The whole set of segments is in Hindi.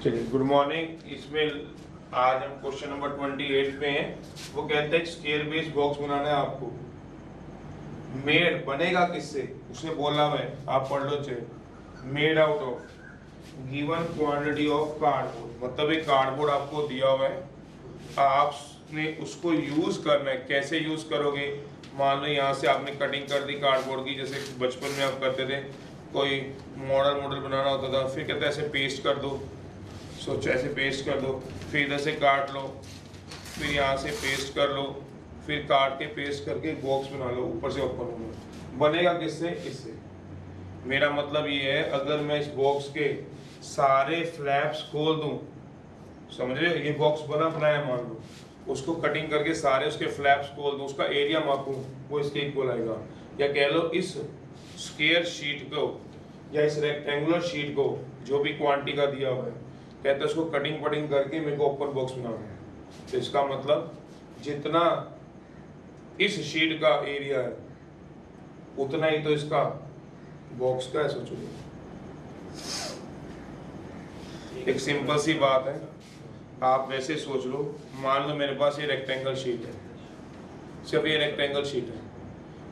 चलिए, गुड मॉर्निंग। इसमें आज हम क्वेश्चन नंबर 28 पे हैं। वो कहते हैं स्केयर बेस बॉक्स बनाना है आपको। मेड बनेगा किससे, उसे बोला मैं, आप पढ़ लो चाहे। Made out of given quantity of cardboard, मतलब एक कार्डबोर्ड आपको दिया हुआ है, आपने उसको यूज करना है। कैसे यूज करोगे? मान लो यहाँ से आपने कटिंग कर दी कार्डबोर्ड की, जैसे बचपन में आप करते थे, कोई मॉडल बनाना होता था, फिर कहते हैं ऐसे पेस्ट कर दो। सोचो ऐसे पेस्ट कर दो, फिर इधर से काट लो, फिर यहाँ से पेस्ट कर लो, फिर काट के पेस्ट करके बॉक्स बना लो, ऊपर से ओपन होगा। बनेगा किससे? इससे। मेरा मतलब ये है, अगर मैं इस बॉक्स के सारे फ्लैप्स खोल दूं, समझ रहे हो, ये बॉक्स बना बनाया मान लो, उसको कटिंग करके सारे उसके फ्लैप्स खोल दूं, उसका एरिया मापूं, वो इसके इक्वल आएगा। या कह लो इस स्क्वायर शीट को या इस रेक्टेंगुलर शीट को, जो भी क्वांटिटी का दिया हुआ है, कहते हैं उसको कटिंग पटिंग करके मेरे को ओपन बॉक्स बनाना है। तो इसका मतलब जितना इस शीट का एरिया है उतना ही तो इसका बॉक्स का है। सोचो, एक सिंपल सी बात है, आप वैसे सोच लो। मान लो मेरे पास ये रेक्टेंगल शीट है, सिर्फ ये रेक्टेंगल शीट है,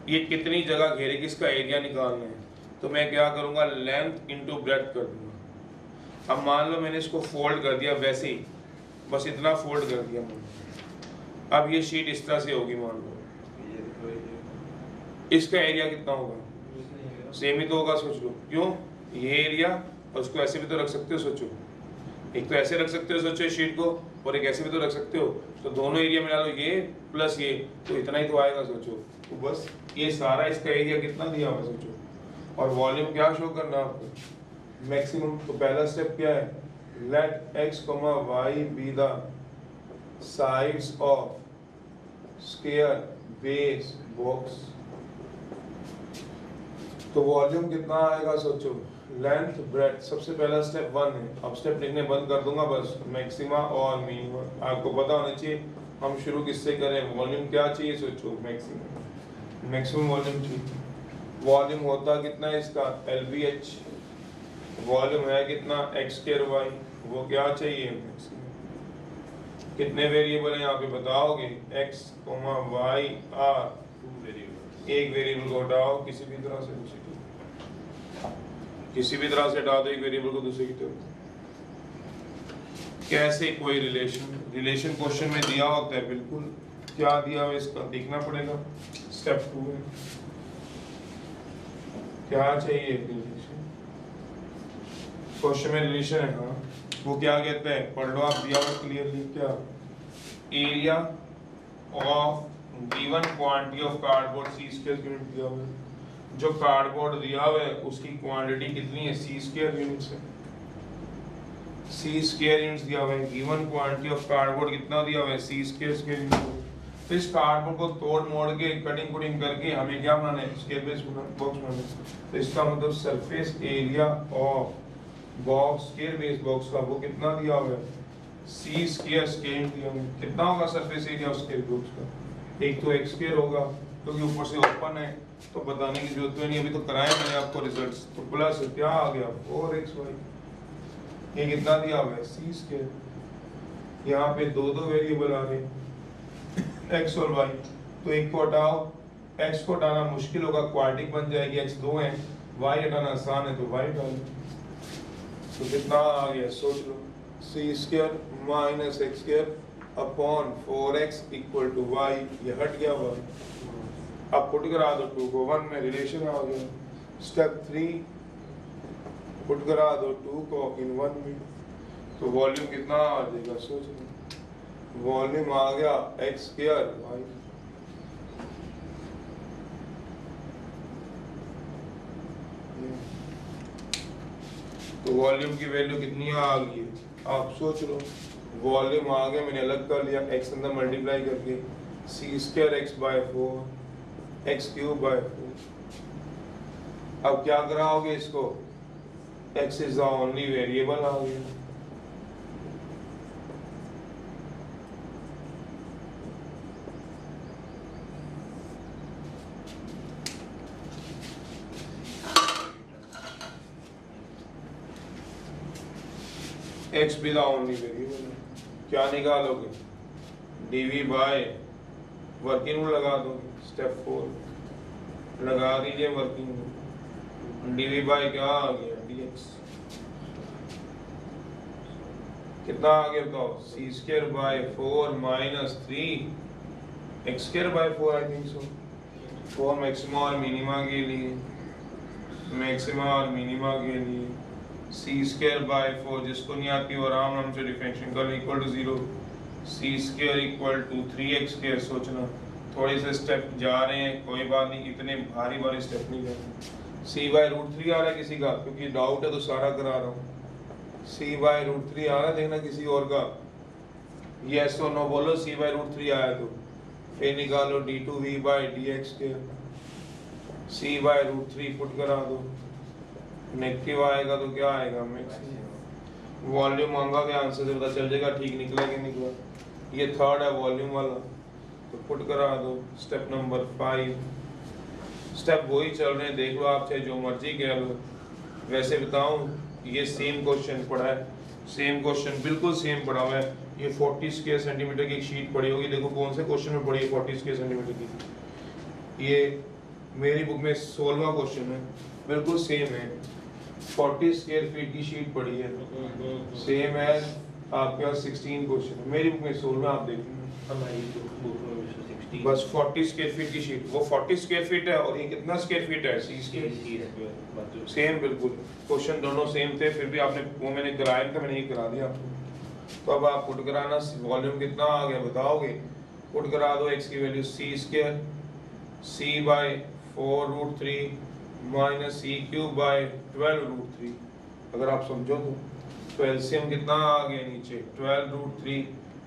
ये कितनी जगह घेरेगी, इसका एरिया निकालना है। तो मैं क्या करूंगा, लेंथ इंटू ब्रेड्थ कर दूंगा। अब मान लो मैंने इसको फोल्ड कर दिया, वैसे ही बस इतना फोल्ड कर दिया मैंने। अब ये शीट इस तरह से होगी, मान लो इसका एरिया कितना होगा? सेम ही तो होगा। सोच लो, क्यों? ये एरिया, और उसको ऐसे भी तो रख सकते हो। सोचो, एक तो ऐसे रख सकते हो, सोचो शीट को, और एक ऐसे भी तो रख सकते हो। तो दोनों एरिया मिला लो, ये प्लस ये, तो इतना ही तो आएगा। सोचो, तो बस ये सारा इसका एरिया कितना दिया हुआ, सोचो। और वॉल्यूम क्या शो करना है आपको? मैक्सिमम। तो पहला स्टेप क्या है, let x, y be the sides of square base box. तो वॉल्यूम कितना आएगा? सोचो, लेंथ ब्रेड्थ, सबसे पहला स्टेप 1 है। अब स्टेप लिखने बंद कर दूंगा, बस मैक्सिमा और मिनिमम आपको पता होना चाहिए। हम शुरू किससे करें? वॉल्यूम क्या चाहिए? सोचो, मैक्सिमम, मैक्सिमम वॉल्यूम चाहिए। वॉल्यूम होता कितना है इसका? LVH। वॉल्यूम है कितना? x स्क्वायर y, वो क्या चाहिए? मैक्सिमम। कितने वेरिएबल हैं यहाँ पे बताओगे? x, y r, एक वेरिएबल को हटाओ किसी भी तरह से, किसी भी तरह से हटा दो एक वेरिएबल को दूसरे की तरफ। कैसे? कोई रिलेशन क्वेश्चन में दिया होता है, बिल्कुल क्या दिया हुआ इसका देखना पड़ेगा। स्टेप 2 है, क्या चाहिए? रिलेशन। क्वेश्चन में रिलेशन है, हाँ। वो क्या कहते हैं, पढ़ लो आप, दिया हुआ क्लियरली। क्या? Area of given quantity of cardboard C square unit दिया हुआ है। जो कार्डबोर्ड दिया हुआ है उसकी क्वांटिटी कितनी है? सी स्क्वायर यूनिट्स है। सी स्क्वायर यूनिट्स दिया हुआ है। गिवन क्वांटिटी ऑफ कार्डबोर्ड कितना दिया हुआ है? सी स्क्वायर यूनिट। तो इस कार्डबोर्ड को तोड़ मोड़ के कटिंग कुटिंग करके हमें क्या बनाना है? स्क्वायर बेस बॉक्स बनाना है। तो इसका मतलब surface area of box, square base box का, वो कितना दिया हुआ है? सी स्क्वायर दिया हुआ है। कितना होगा surface area of square box का? एक तो x स्क्वायर होगा, क्योंकि ऊपर से ओपन है, तो बताने की जरूरत नहीं, अभी तो कराया मैंने आपको रिजल्ट्स। तो प्लस क्या आ गया? 4xy। ये कितना दिया हुआ है? सी स्क्वायर। यहाँ पे दो वेरिएबल आ गए, x और y। तो एक को हटाओ, x को हटाना मुश्किल होगा, क्वाड्रेटिक बन जाएगी, x 2 है, y हटाना आसान है, तो y डालो। तो कितना आ गया? सोच लो, c square minus x square upon 4x equal to y। ये हट गया y। अब पुट करा दो 2 को 1 में, रिलेशन आ गया। स्टेप 3, पुट करा दो 2 को इन 1 में, तो वॉल्यूम कितना आ जाएगा? सोच लो, वॉल्यूम आ गया x स्क्वायर y। तो वॉल्यूम की वैल्यू कितनी आ गई? आप सोच लो, वॉल्यूम आ गया, मैंने अलग कर लिया, x अंदर मल्टीप्लाई करके, c square x by 4, x cube by 4। अब क्या कराओगे इसको? x is the only variable आ गया। एक्स भी द ओनली वेरिएबल है, क्या निकालोगे, डीवी बाय वर्किंग रूल लगा दोगे, स्टेप 4 लगा दीजिए वर्किंग रूल, डीवी बाय क्या आ गया डीएक्स, कितना आ गया बताओ, c square by 4 minus 3 x square by 4 I think so, 4 maxima और मिनिमा के लिए, मैक्सिमा और मिनिमा के लिए सी स्क्वायर बाय 4 जिसको नहीं आती वो आराम नाम से डिफरेंशिएट कर equal to 0, C square equal to 3x square, सोचना थोड़े से स्टेप जा रहे हैं कोई बात नहीं, इतने भारी भारी स्टेप नहीं जाते, सी बाय रूट 3 आ रहा है किसी का, क्योंकि डाउट है तो सारा करा रहा हूँ, सी बाय रूट 3 आ रहा है, देखना किसी और का, यस और नो बोलो, सी बाय रूट 3 आया तो फिर निकालो d2v by dx square, C by root 3 put करा दो, नेगेटिव आएगा तो क्या आएगा मैक्सिमम, वॉल्यूम मांगा गया आंसर से पता चल जाएगा ठीक निकला कि निकला, ये थर्ड है वॉल्यूम वाला, तो पुट करा दो, स्टेप नंबर 5, स्टेप वही चल रहे हैं देख लो आप चाहे जो मर्जी कह लो, वैसे बताऊं ये सेम क्वेश्चन पड़ा है, सेम क्वेश्चन बिल्कुल सेम पड़ा हुआ है, ये 40 स्क्वायर सेंटीमीटर की एक शीट पड़ी होगी, देखो कौन से क्वेश्चन में पड़ी है 40 स्क्वायर सेंटीमीटर की, ये मेरी बुक में 16वां क्वेश्चन है, बिल्कुल सेम है, 40 स्क्वायर फीट की शीट पड़ी है, सेम है आपके पास 16 क्वेश्चन है, मेरी बुक में 16 आप देखेंगे, हमारी बुक में 16 बस 40 स्क्वायर फीट की शीट, वो 40 स्क्वायर फीट है और ये कितना स्क्वायर फीट है, सी स्क्वायर, सेम बिल्कुल क्वेश्चन दोनों सेम थे, फिर भी आपने वो मैंने कराया था, मैंने ये करा दिया आपको, तो अब आप पुट कराना, वॉल्यूम कितना आ गया बताओगे, पुट करा दो, x की value C square c by 4 root 3 minus C cube by 12 root 3, अगर आप समझो तो एलसीएम कितना आ गया नीचे 12 रूट 3,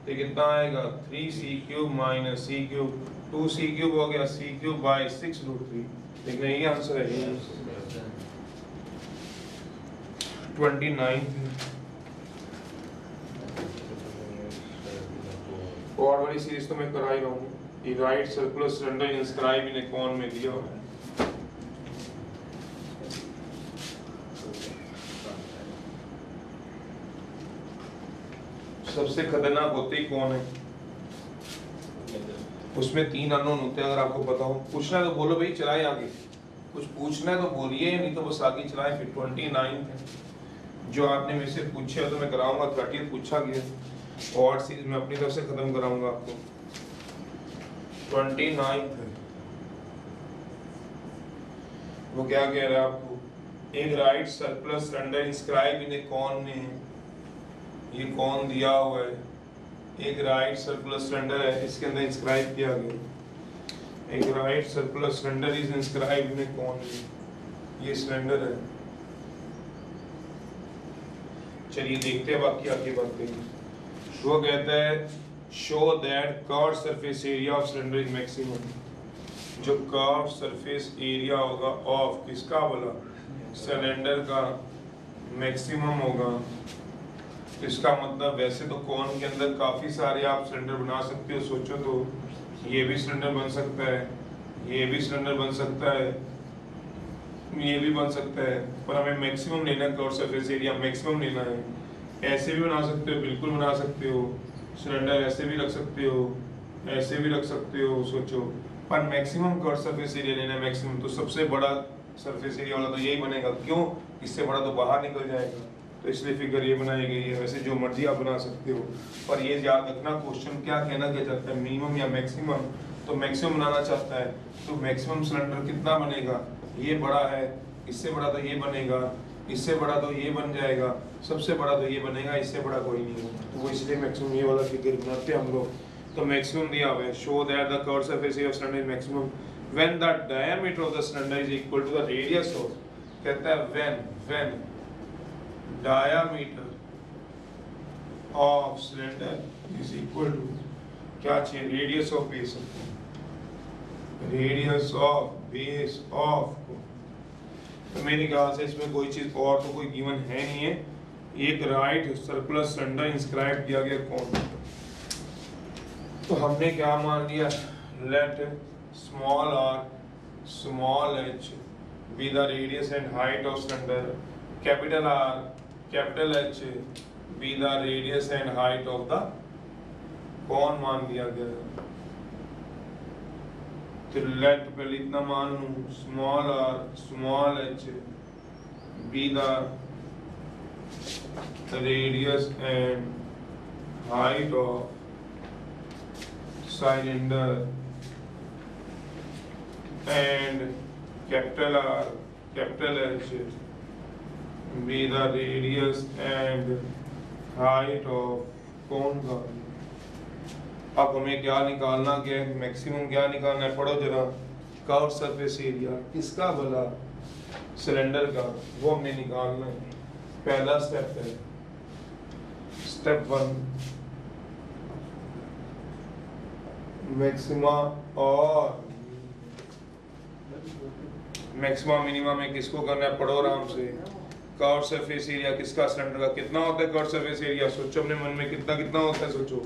ये कितना आएगा 3c cube minus C cube, 2c cube हो गया c क्यूब बाय 6 रूट 3, लेकिन यही आंसर है, यही आंसर 29 और वाली सीरीज तो मैं करा ही रहा हूँ, ये right circular cylinder inscribe in a cone में दिया हुआ है, सबसे खतरनाक होते ही कौन है, उसमें 3 अननोन होते हैं, अगर आपको पता हो, पूछना है तो बोलो भाई चलाए आगे, कुछ पूछना है तो बोलिए, नहीं तो बस आगे चलाए, फिर 29 है जो आपने मेरे से पूछे हो तो मैं कराऊंगा, 30 पूछा गया और सीरीज में अपनी तरफ से खत्म कराऊंगा आपको, 29 है वो क्या कह रहा है आपको, एक right circular cylinder inscribe in a cone में, ये कौन दिया हुआ है, एक राइट सर्कुलर सिलेंडर है इसके अंदर इंस्क्राइब किया गया, एक right circular cylinder is inscribed in कौन, ये सिलेंडर है, चलिए देखते हैं बाकी आगे बात करेंगे, वो कहता है show that curve surface area of cylinder is maximum, जो कर्व सरफेस एरिया होगा ऑफ किसका बोला, सिलेंडर का मैक्सिमम होगा, इसका मतलब वैसे तो कॉन के अंदर काफी सारे आप सिलेंडर बना सकते हो, सोचो तो ये भी सिलेंडर बन सकता है, ये भी सिलेंडर बन सकता है, ये भी बन सकता है, पर हमें मैक्सिमम लेना है, कर्व सरफेस एरिया मैक्सिमम लेना है, ऐसे भी बना सकते हो, बिल्कुल बना सकते हो, सिलेंडर ऐसे भी रख सकते हो, ऐसे भी रख सकते हो, सोचो, पर मैक्सिमम कर्व सरफेस एरिया लेना है मैक्सिमम, तो सबसे बड़ा सरफेस एरिया वाला तो यही बनेगा, क्यों, इससे बड़ा तो बाहर निकल जाएगा, तो इसलिए फिगर ये बनाई गई है, वैसे जो मर्जी आप बना सकते हो, पर ये याद रखना क्वेश्चन क्या कहना क्या चाहता है, मिनिमम या मैक्सिमम, तो मैक्सिमम बनाना चाहता है, तो मैक्सिमम सिलेंडर कितना बनेगा, ये बड़ा है, इससे बड़ा तो ये बनेगा, इससे बड़ा तो ये बन जाएगा, सबसे बड़ा तो ये बनेगा, इससे बड़ा कोई नहीं होगा, तो वो इसलिए मैक्सिमम ये वाला फिगर बनाते हैं हम लोग, तो मैक्सिमम दिया हुआ है, show that the curve surface area of cylinder is maximum when the diameter of the cylinder is equal to the radius of, कहता है when diameter of cylinder is equal to क्या चाहिए, radius of base, radius of base of, तो मेरे ख्याल से इसमें कोई चीज और तो कोई गिवन है नहीं है, एक राइट सर्कुलर सिलेंडर इंस्क्राइब किया गया कौन, तो हमने क्या मान लिया, let small r small h be the radius and height of cylinder, capital R capital H be the radius and height of the कौन मान दिया गया। तो लेट पहले इतना मान लूं small R small H be the radius and height of cylinder and capital R, capital H be the radius and height of कौन का। अब हमें क्या निकालना है, मैक्सिमम क्या निकालना है, पढ़ो जरा। कर्व सरफेस एरिया किसका भला, सिलेंडर का, वो हमने निकालना है। पहला स्टेप है स्टेप 1 मैक्सिमा और मैक्सिमा मिनिमा में किसको करना है, पढ़ो आराम से। कर्व सरफेस एरिया किसका, सिलेंडर का। कितना होता है कर्व सरफेस एरिया, सोचो अपने मन में कितना कितना होता है, सोचो।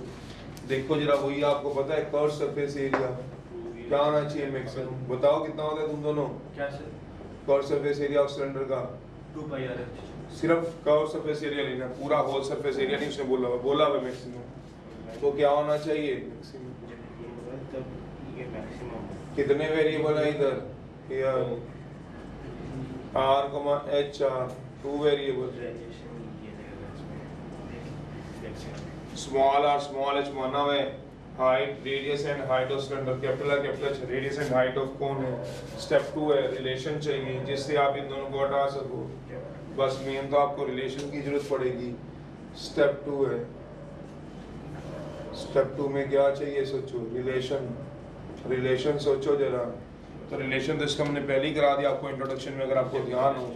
देखो जरा, वही आपको पता है कर्व सरफेस एरिया क्या होना चाहिए मैक्सिमम, बताओ कितना होता है तुम दोनों। क्या sir? Curve surface area of cylinder का 2 पाई आर एच। सिर्फ कर्व सरफेस एरिया लेना, पूरा होल सरफेस एरिया नहीं, उसने बोला हुआ मैक्सिमम। तो क्या होना चाहिए मैक्सिमम, तब ये मैक्सिमम कितने वेरिएबल है इधर, here r, h r 2 variable. Small r small h माना हुआ है, height radius and height of cylinder, capital R capital H radius and height of कौन है। स्टेप 2 है रिलेशन चाहिए जिससे आप इन दोनों को हटा सको। बस मेन तो आपको रिलेशन की जरूरत पड़ेगी। स्टेप 2 है, स्टेप 2 में क्या चाहिए सोचो, रिलेशन। रिलेशन सोचो जरा। तो रिलेशन तो इसका हमने पहले ही करा दिया आपको इंट्रोडक्शन में, अगर आपको ध्यान हो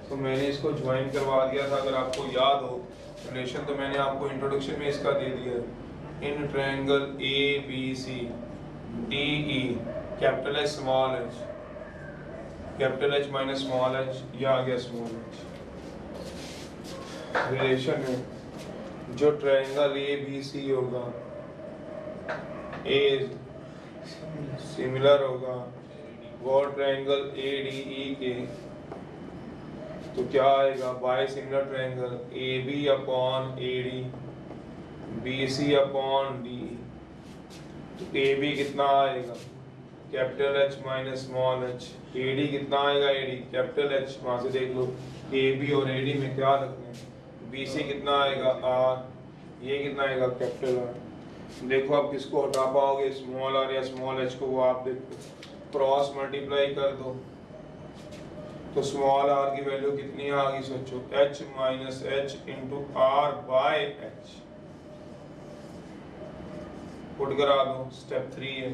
तो मैंने इसको ज्वाइन करवा दिया था, अगर आपको याद हो। रिलेशन तो मैंने आपको इंट्रोडक्शन में इसका दे दिया है। In triangle A B C D E capital H small H, capital H minus small H, यह आ गया स्मॉल एच। रिलेशन है जो ट्रायंगल ए बी सी होगा, ए सिमिलर होगा वो ट्रायंगल ए डी ई के, तो क्या आएगा, by similar triangle A B upon A D, B C upon D. तो ए बी कितना आएगा, capital H minus small H. A D कितना आएगा, ए डी कैपिटल एच, वहां से देख लो ए बी और ए डी में क्या रखना है। बी सी कितना आएगा आर, ये कितना आएगा कैपिटल आर। देखो आप किसको हटा पाओगे, स्मॉल आर या स्मॉल एच को, वो आप देखो क्रॉस मल्टीप्लाई कर दो तो स्मॉल आर की वैल्यू कितनी आ गई सोचो, H minus H into R by H. Put करा दो, स्टेप 3 है,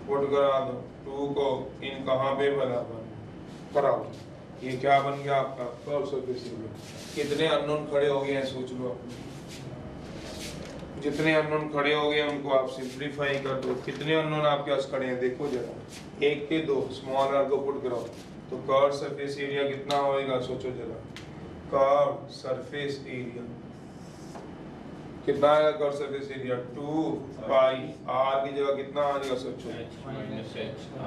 पुट करा दो 2 को इन कहाँ पे बराबर कराओ। ये क्या बन गया आपका कर्व सरफेस एरिया। कितने अननोन खड़े हो गए हैं सोच लो आप, जितने अननोन खड़े हो गए उनको आप सिंप्लीफाई कर दो। कितने अननोन आपके पास खड़े हैं देखो जरा, 1 के 2, स्मॉल आर को पुट कराओ तो कर्व सरफेस एरिया कितना होएगा सोचो जरा। कर्व सरफेस एरिया कितना आएगा, curve surface area 2 pi R की जगह कितना आ जाएगा सोचो,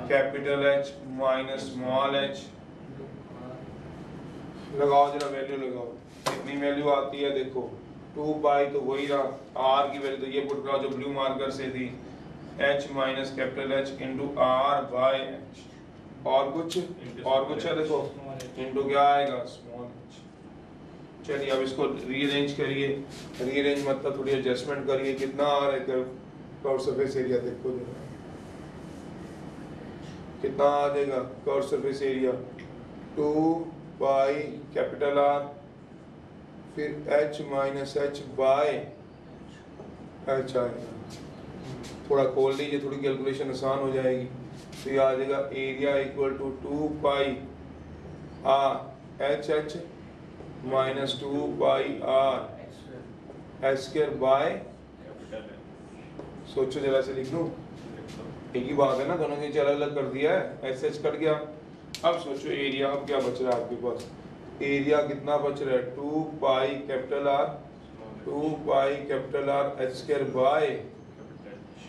capital H minus small H. लगाओ जरा वैल्यू लगाओ, कितनी वैल्यू आती है देखो, 2 पाई तो वही रहा, आर की वैल्यू तो ये पुट कराओ जो ब्लू मार्कर से थी, H minus capital H into R by H. और कुछ है देखो, इंटू क्या आएगा स्मॉल एच। चलिए अब इसको रीअरेंज करिए, रीअरेंज मतलब थोड़ी एडजस्टमेंट करिए। कितना आ रहा है कर्व सरफेस एरिया देखो जरा, कितना आ जाएगा curve surface area, 2 pi capital R फिर h minus H by H आएगा। थोड़ा खोल लीजिए, थोड़ी कैलकुलेशन आसान हो जाएगी। तो ये आ जाएगा area equal to 2 pi R H H minus 2 pi R H square by, सोचो जरा से लिख लूं, एक ही बात है ना, दोनों के अलग अलग कर दिया है, एच एच कट गया। अब सोचो एरिया, अब क्या बच रहा है आपके पास, एरिया कितना बच रहा है, 2 pi capital R, 2 pi capital R H square bye.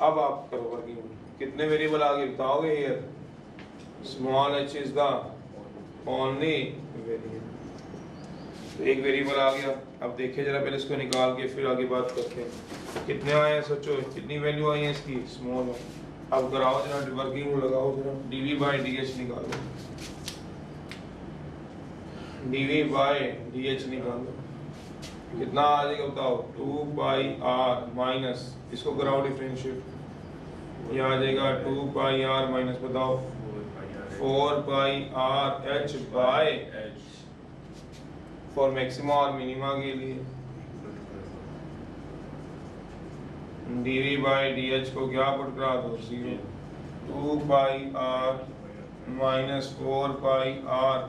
अब आप करो वर्किंग, कितने वेरिएबल आगे बताओगे here, small H is the only variable. तो एक वेरिएबल आ गया। अब देखिए जरा पहले इसको निकाल के फिर आगे बात करते हैं। कितने आए हैं सोचो, कितनी वैल्यू आई है इसकी, स्मॉल है। अब कराओ जरा वर्किंग रूल लगाओ जरा, dv बाय dh निकालो, dv बाय dh निकालो, कितना आ जाएगा बताओ, 2 पाई r माइनस, इसको कराओ डिफरेंशिएट, ये आ जाएगा 2 पाई r माइनस बताओ 4 pi r h by for maxima और मिनिमा के लिए, dv बाय dh को क्या पुट करा दो 0, 2 pi r minus 4 pi r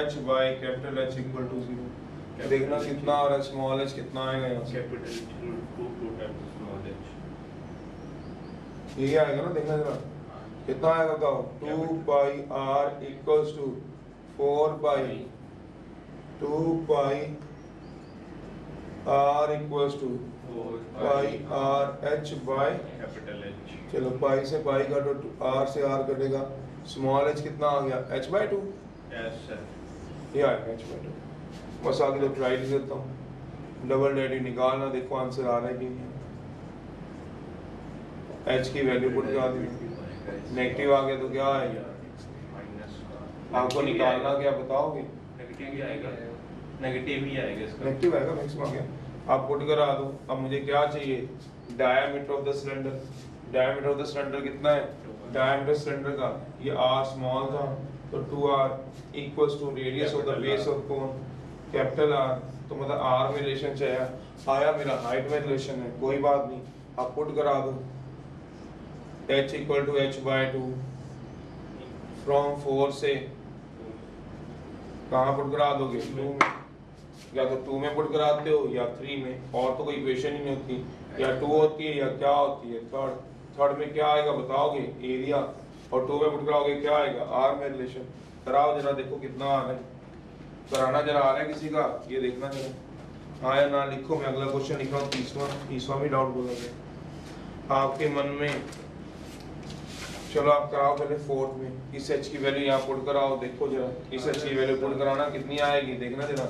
h by capital H equal to 0। देखना कितना आ रहा है, स्मॉल h कितना आएगा यहाँ से, capital two times small h, ये क्या आएगा ना, देखना जरा कितना आएगा बताओ, 2 pi r equals to 4 pi 2 pi r equals to pi r h by capital H। चलो पाई से पाई काटो, r से r कटेगा, स्मॉल h कितना आ गया, h बाय 2, यस सर। ये आएगा h बाय 2। बस आगे तो ट्राई कर देता हूँ, डबल डेरिवेटिव निकालना, देखो आंसर आ रहा है कि नहीं, h की वैल्यू पुट करा दी, नेगेटिव आ गया तो क्या आएगा, आपको निकालना क्या बताओगे, नेगेटिव ही आएगा, नेगेटिव ही आएगा इसका, नेगेटिव आएगा, मैक्सिमम आ गया। आप पुट करा दो। अब मुझे क्या चाहिए, diameter of the cylinder, diameter of the cylinder कितना है, डायमीटर सिलेंडर का ये r स्मॉल था तो 2r equals to radius of the base of cone capital R, तो मतलब r में रिलेशन चाहिए, आया मेरा हाइट में रिलेशन है, कोई बात नहीं, आप पुट करा दो, h equal to h by 2 from 4 से कहाँ पुट करा दोगे, 2 में, या तो 2 में पुट कराते हो या 3 में, और तो कोई इक्वेशन ही नहीं होती, या 2 होती है या क्या होती है, थर्ड में क्या आएगा बताओगे, एरिया, और 2 में पुट कराओगे क्या आएगा, r में रिलेशन। कराओ जरा, देखो कितना आ रहा है, कराना जरा आ रहा है किसी का, ये देखना जरा, हाँ या ना लिखो, मैं अगला क्वेश्चन लिख रहा हूँ, तीसवा भी डाउट बोलोगे आपके मन में। चलो आप कराओ पहले फोर्थ में, इस h की वैल्यू यहाँ पुट कराओ, देखो जरा इस h की वैल्यू पुट कराना कितनी आएगी, देखना जरा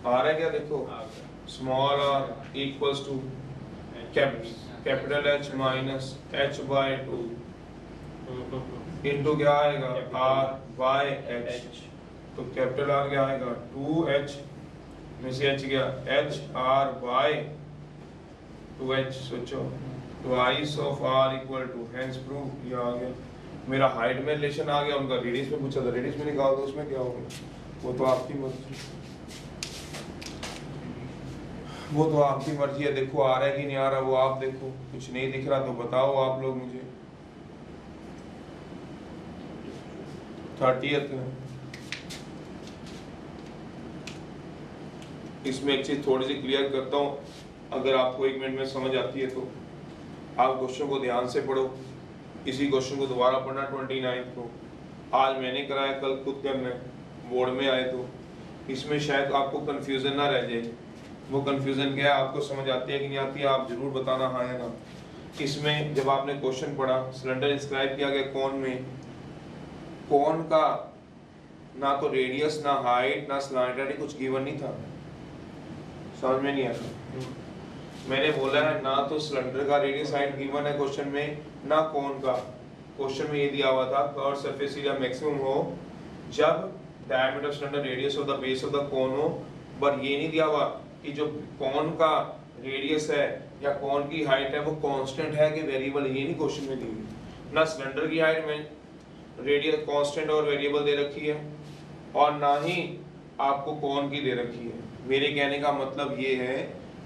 आ रहा है क्या, देखो small r equals to capital H minus h by 2 into क्या आएगा r बाय h, तो कैपिटल R क्या आएगा 2h में से h गया h r बाय 2h, सोचो twice of r equal to, hence prove, ये आ गया मेरा हाइट में रिलेशन आ गया, उनका रेडियस में पूछा था, रेडियस में निकाल दो, उसमें क्या होगा, वो तो आपकी मर्जी, वो तो आपकी मर्जी है, देखो आ रहा है कि नहीं आ रहा वो आप देखो, कुछ नहीं दिख रहा तो बताओ आप लोग मुझे। 30th इसमें एक चीज थोड़ी सी क्लियर करता हूँ, अगर आपको 1 मिनट में समझ आती है तो आप क्वेश्चन को ध्यान से पढ़ो, इसी क्वेश्चन को दोबारा पढ़ना 29 को, आज मैंने कराया कल खुद करना है, बोर्ड में आए तो इसमें शायद आपको कंफ्यूजन ना रह जाए, वो कंफ्यूजन क्या है, आपको समझ आती है कि नहीं आती है, आप जरूर बताना हाँ या ना। इसमें जब आपने क्वेश्चन पढ़ा, सिलेंडर इंस्क्राइब किया गया कोन में, कोन का ना तो रेडियस ना हाइट ना स्लैंट कुछ गिवन नहीं था, समझ में नहीं आया, मैंने बोला है ना तो सिलेंडर का रेडियस हाइट गिवन है क्वेश्चन में, ना कोन का, क्वेश्चन में ये दिया हुआ था कर्व सरफेस एरिया मैक्सिमम हो जब diameter cylinder radius of the base of the cone हो, पर ये नहीं दिया हुआ कि जो कोन का रेडियस है या कोन की हाइट है वो कांस्टेंट है कि वेरिएबल, ये नहीं क्वेश्चन में दी हुई, ना सिलेंडर की हाइट में रेडियस कांस्टेंट और वेरिएबल दे रखी है, और ना ही आपको कोन की दे रखी है। मेरे कहने का मतलब ये है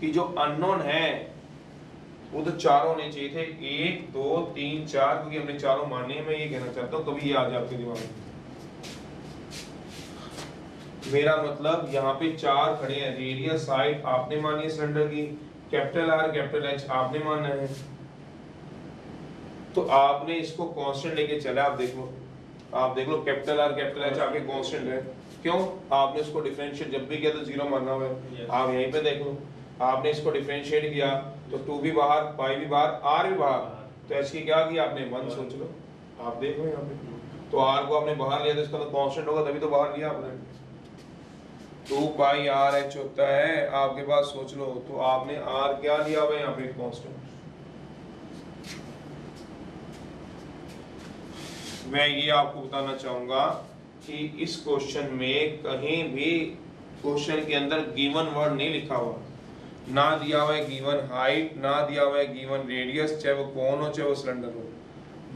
कि जो अननोन है वो तो 4 होने चाहिए थे, 1 2 3 4, क्योंकि हमने चारों माने हैं, मैं ये कहना चाहता हूँ, कभी ये आ जाए आपके दिमाग में, मेरा मतलब यहाँ पे 4 खड़े हैं, रेडियस हाइट आपने मानी है सिलेंडर की, कैपिटल R कैपिटल H आपने माना है, तो आपने इसको कांस्टेंट लेके चला, आप देख लो कैपिटल R कैपिटल H आपके कांस्टेंट है, क्यों, आपने इसको डिफरेंशिएट जब भी किया तो 0 माना हुआ है, आप यहीं पे देख लो, आपने इसको डिफरेंशिएट किया तो 2 भी बाहर, पाई भी बाहर, r भी बाहर, तो h की क्या किया आपने 1 सोच लो, आप देख लो यहाँ पे, तो r को आपने बाहर लिया तो इसका तो कांस्टेंट होगा, तभी तो बाहर लिया आपने, 2 पाई आर एच होता है आपके पास, सोच लो। तो आपने आर क्या लिया हुआ है यहाँ पे, कांस्टेंट। मैं ये आपको बताना चाहूंगा कि इस क्वेश्चन में कहीं भी क्वेश्चन के अंदर गिवन वर्ड नहीं लिखा हुआ, ना दिया हुआ है गिवन हाइट, ना दिया हुआ है गिवन रेडियस, चाहे वो कौन हो चाहे वो सिलेंडर हो।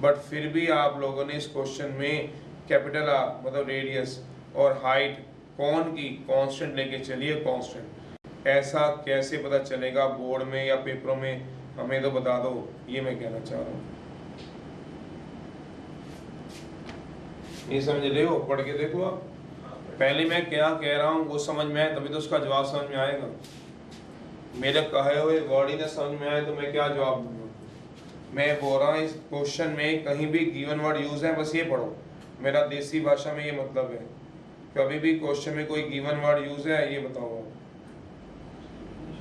बट फिर भी आप लोगों ने इस क्वेश्चन में कैपिटल आर मतलब रेडियस और हाइट कौन की कांस्टेंट लेके चलिए, कांस्टेंट। ऐसा कैसे पता चलेगा बोर्ड में या पेपरों में, हमें तो बता दो, ये मैं कहना चाह रहा हूँ। ये समझ रहे हो, पढ़ के देखो आप। पहले मैं क्या कह रहा हूँ वो समझ में आए तभी तो उसका जवाब समझ में आएगा। मेरे कहे हुए वर्ड ही ना समझ में आए तो मैं क्या जवाब दूंगा। मैं बोल रहा हूँ इस क्वेश्चन में कहीं भी गिवन वर्ड यूज है, बस ये पढ़ो। मेरा देसी भाषा में ये मतलब है, कभी भी क्वेश्चन में कोई गिवन वर्ड यूज है ये बताओ,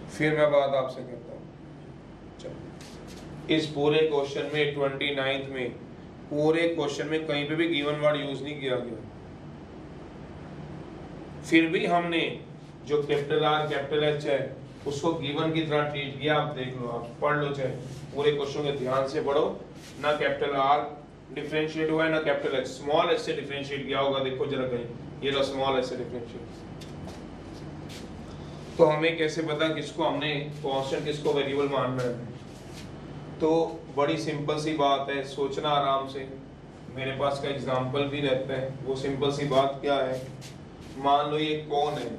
फिर मैं बात आपसे करता हूँ। चलो, इस पूरे क्वेश्चन में 29th में पूरे क्वेश्चन में कहीं पे भी गिवन वर्ड यूज नहीं किया गया। फिर भी हमने जो कैपिटल आर कैपिटल एच है उसको गिवन की तरह ट्रीट किया। आप देख लो, आप पढ़ लो, चाहे पूरे क्वेश्चन के ध्यान से पढ़ो। ना कैपिटल आर डिफरेंशिएट हुआ है ना कैपिटल एच, स्मॉल एच से डिफरेंशिएट किया होगा। देखो जरा कहीं, ये लो स्मॉल एच से डिफरेंशिएट। तो हमें कैसे पता किसको हमने कांस्टेंट किसको वेरिएबल मानना है? तो बड़ी सिंपल सी बात है, सोचना आराम से। मेरे पास का एग्जांपल भी रहता है। वो सिंपल सी बात क्या है, मान लो ये कौन है,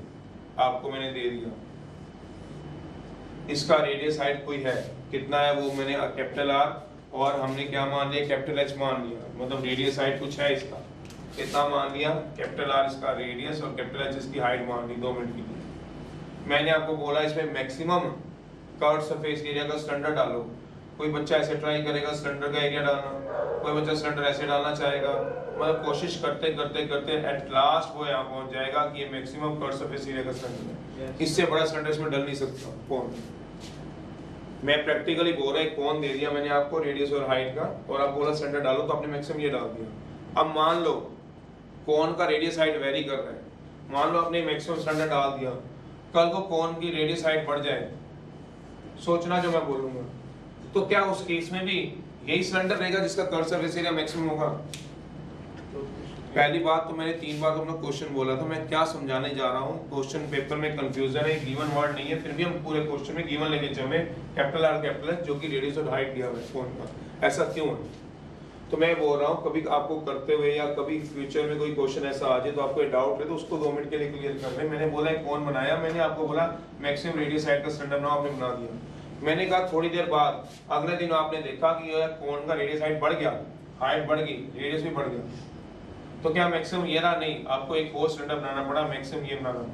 आपको मैंने दे दिया, इसका रेडियस हाइट कोई है, कितना है वो मैंने कैपिटल आर और हमने क्या मान लिया, कैपिटल एच मान लिया। मतलब रेडियस हाइट कुछ है इसका, कितना मान लिया, कैपिटल आर इसका रेडियस और कैपिटल एच इसकी हाइट मान ली 2 मिनट के लिए। मैंने आपको बोला इसमें मैक्सिमम कर्व सरफेस एरिया का स्टैंडर्ड डालो। कोई बच्चा ऐसे ट्राई करेगा सिलेंडर का एरिया डालना, कोई बच्चा सिलेंडर ऐसे डालना चाहेगा। मतलब कोशिश करते करते करते एट लास्ट वो यहाँ पहुंच जाएगा कि ये मैक्सिमम कर्व सरफेस एरिया का सिलेंडर है। इससे बड़ा सिलेंडर इसमें डल नहीं सकता। कौन, मैं प्रैक्टिकली बोल रहा है, कौन दे दिया मैंने आपको रेडियस और हाइट का, और आप बोला सिलेंडर डालो तो आपने मैक्सिमम ये डाल दिया। अब मान लो कौन का रेडियस हाइट वेरी कर रहा है, मान लो आपने मैक्सिमम सिलेंडर डाल दिया, कल को कौन की रेडियस हाइट बढ़ जाए, सोचना जो मैं बोलूंगा, तो क्या उस केस में भी यही सिलेंडर रहेगा जिसका कर्व सरफेस एरिया मैक्सिमम होगा? पहली बात तो मैंने 3 बार अपना क्वेश्चन बोला था, मैं क्या समझाने जा रहा हूँ। क्वेश्चन पेपर में कंफ्यूजन है, गिवन वर्ड नहीं है, फिर भी हम पूरे क्वेश्चन में गिवन लेके चले, कैपिटल आर कैपिटल एच जो कि रेडियस और हाइट दिया हुआ है कौन का। ऐसा क्यों है? तो मैं बोल रहा हूँ कभी आपको करते हुए या कभी फ्यूचर में कोई क्वेश्चन ऐसा आ जाए तो आपको डाउट है तो उसको 2 मिनट के लिए क्लियर कर ले। मैंने बोला कौन बनाया, मैंने आपको बोला मैक्सिमम रेडियस हाइट का सिलेंडर बनाओ, आपने बना दिया। मैंने कहा थोड़ी देर बाद अगले दिन आपने देखा कि कौन का रेडियस हाइट बढ़ गया, हाइट बढ़ गई, रेडियस भी बढ़ गया, तो क्या मैक्सिमम ये रहा? नहीं, आपको एक और सिलेंडर बनाना पड़ा, मैक्सिमम ये बनाना पड़ा।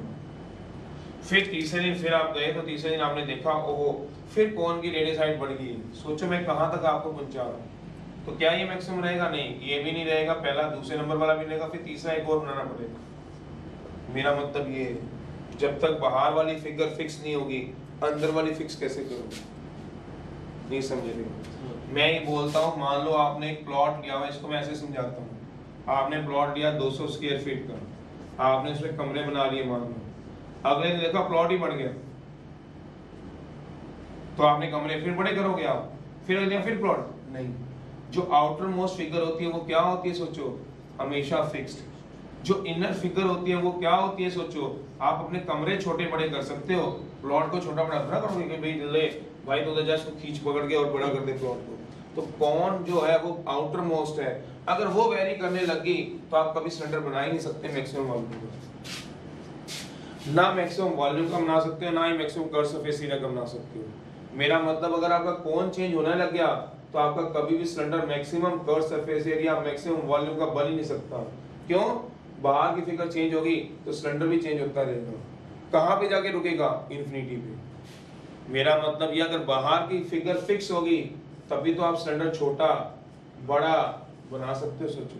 फिर तीसरे दिन फिर आप गए तो तीसरे दिन आपने देखा ओहो फिर कौन की रेडियस हाइट बढ़ गई। सोचो मैं कहां तक आपको पहुंचा रहा हूं। तो क्या ये मैक्सिमम रहेगा? नहीं, ये भी नहीं रहेगा, पहला दूसरे नंबर वाला भी रहेगा, फिर तीसरा एक और बनाना पड़ेगा। मेरा मतलब ये है जब तक बाहर वाली फिगर फिक्स नहीं होगी अंदर वाली फिक्स कैसे करोगे? नहीं समझ रहे? मैं ये बोलता हूँ, मान लो आपने एक प्लॉट लिया हुआ, इसको मैं ऐसे समझाता हूँ। आपने प्लॉट लिया 200 स्क्वायर फीट का, आपने उसमें कमरे बना लिए मान लो, अगले दिन देखा प्लॉट ही बढ़ गया, तो आपने कमरे फिर बड़े करोगे आप, फिर अगले दिन फिर प्लॉट नहीं। जो आउटर मोस्ट फिगर होती है वो क्या होती है? सोचो, हमेशा फिक्स्ड। जो इनर फिगर होती है वो क्या होती है? सोचो, आप अपने कमरे छोटे बड़े कर सकते हो, प्लॉट को छोटा बड़ा थोड़ा करोगे कि भाई ले भाई तो जा इसको खींच पकड़ के और बड़ा कर दे प्लॉट को। तो कौन जो है वो आउटर मोस्ट है, अगर वो वेरी करने लगी तो आप कभी सिलेंडर बना ही नहीं सकते मैक्सिमम वॉल्यूम का। ना मैक्सिमम वॉल्यूम का बना सकते हो, ना ही मैक्सिमम कर्व सरफेस एरिया का बना सकते हो। मेरा मतलब अगर आपका कौन चेंज होने लग गया तो आपका कभी भी cylinder maximum curve surface area maximum volume का बन ही नहीं सकता। क्यों? बाहर की फिगर चेंज होगी तो सिलेंडर भी चेंज होता रहेगा। कहां पे जाके रुकेगा? इन्फिनिटी पे। मेरा मतलब ये, अगर बाहर की फिगर फिक्स होगी तभी तो आप सिलेंडर छोटा बड़ा बना सकते हो, सोचो।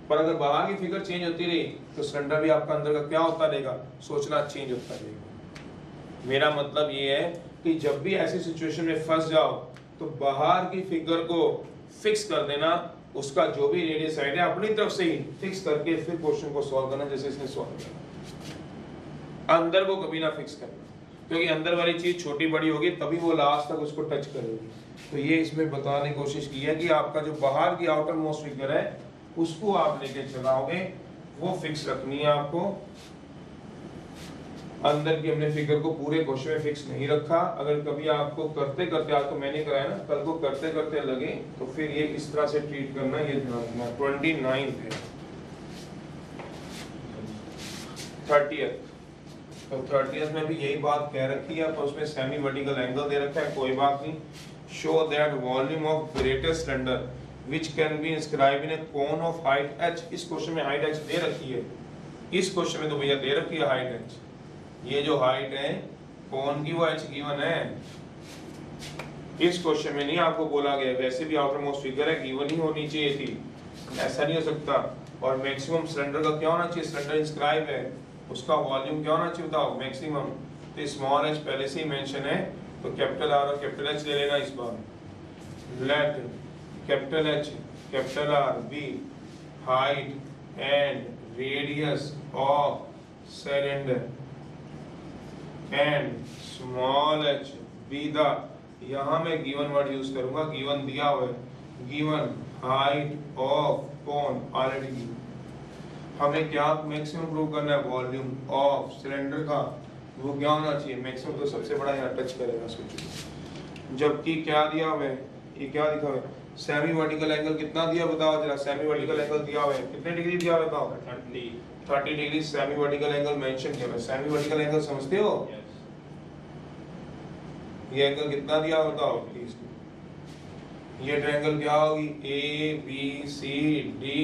पर अगर बाहर की फिगर चेंज होती रही तो सिलेंडर भी आपका अंदर का क्या होता रहेगा? सोचना चेंज होता रहेगा। मेरा मतलब ये है कि जब भी ऐसी सिचुएशन में फंस जाओ तो बाहर की फिगर को फिक्स कर देना, उसका जो भी रेडियस साइड है अपनी तरफ से ही फिक्स करके फिर क्वेश्चन को सॉल्व करना, जैसे इसने सॉल्व किया। अंदर को कभी ना फिक्स करना, क्योंकि अंदर वाली चीज छोटी बड़ी होगी तभी वो लास्ट तक उसको टच करेगी। तो ये इसमें बताने की कोशिश की है कि आपका जो बाहर की आउटर मोस्ट फिगर है उसको आप लेके चलाओगे, वो फिक्स रखनी है आपको। अंदर की हमने फिगर को पूरे क्वेश्चन में फिक्स नहीं रखा। अगर कभी आपको करते करते, आज तो मैंने कराया ना, कल को करते करते लगे तो फिर ये इस तरह से ट्रीट करना, ये ध्यान रखना। 29 है 30th, तो 30th में भी यही बात कह रखी है, पर उसमें सेमी वर्टिकल एंगल दे रखा है, कोई बात नहीं। Show that volume of greatest cylinder which can be inscribe in A cone of height h। इस क्वेश्चन में हाइट h दे रखी है, इस क्वेश्चन में तो भैया दे रखी है हाइट h। ये जो हाइट है कोन की वो h गिवन है, इस क्वेश्चन में नहीं आपको बोला गया। वैसे भी आउटर मोस्ट फिगर है, गिवन ही होनी चाहिए थी, ऐसा नहीं हो सकता। और मैक्सिमम सिलेंडर का क्या होना चाहिए, सिलेंडर इंस्क्राइब है उसका वॉल्यूम क्या होना चाहिए बताओ, मैक्सिमम। तो स्मॉल h पहले से ही मेंशन है, तो कैपिटल R और कैपिटल H ले लेना इस बार। Let capital H capital R be height and radius of cylinder and small h be the, यहाँ मैं गिवन वर्ड यूज करूंगा, गिवन दिया हुआ है, given height of cone already given. हमें क्या मैक्सिमम प्रूव करना है, वॉल्यूम ऑफ सिलेंडर का वो क्या होना चाहिए, मैक्सिमम तो सबसे बड़ा यहाँ टच करेगा सोचो। जबकि क्या दिया हुआ है, ये क्या दिखा हुआ है, सेमी वर्टिकल एंगल कितना दिया बताओ जरा, सेमी वर्टिकल एंगल दिया हुआ है कितने डिग्री दिया हुआ है बताओ, 30 degree semi vertical angle mention किया हुआ है। सेमी वर्टिकल एंगल समझते हो, ये एंगल कितना दिया हुआ बताओ प्लीज। ये ट्रायंगल क्या होगी, ABCDE।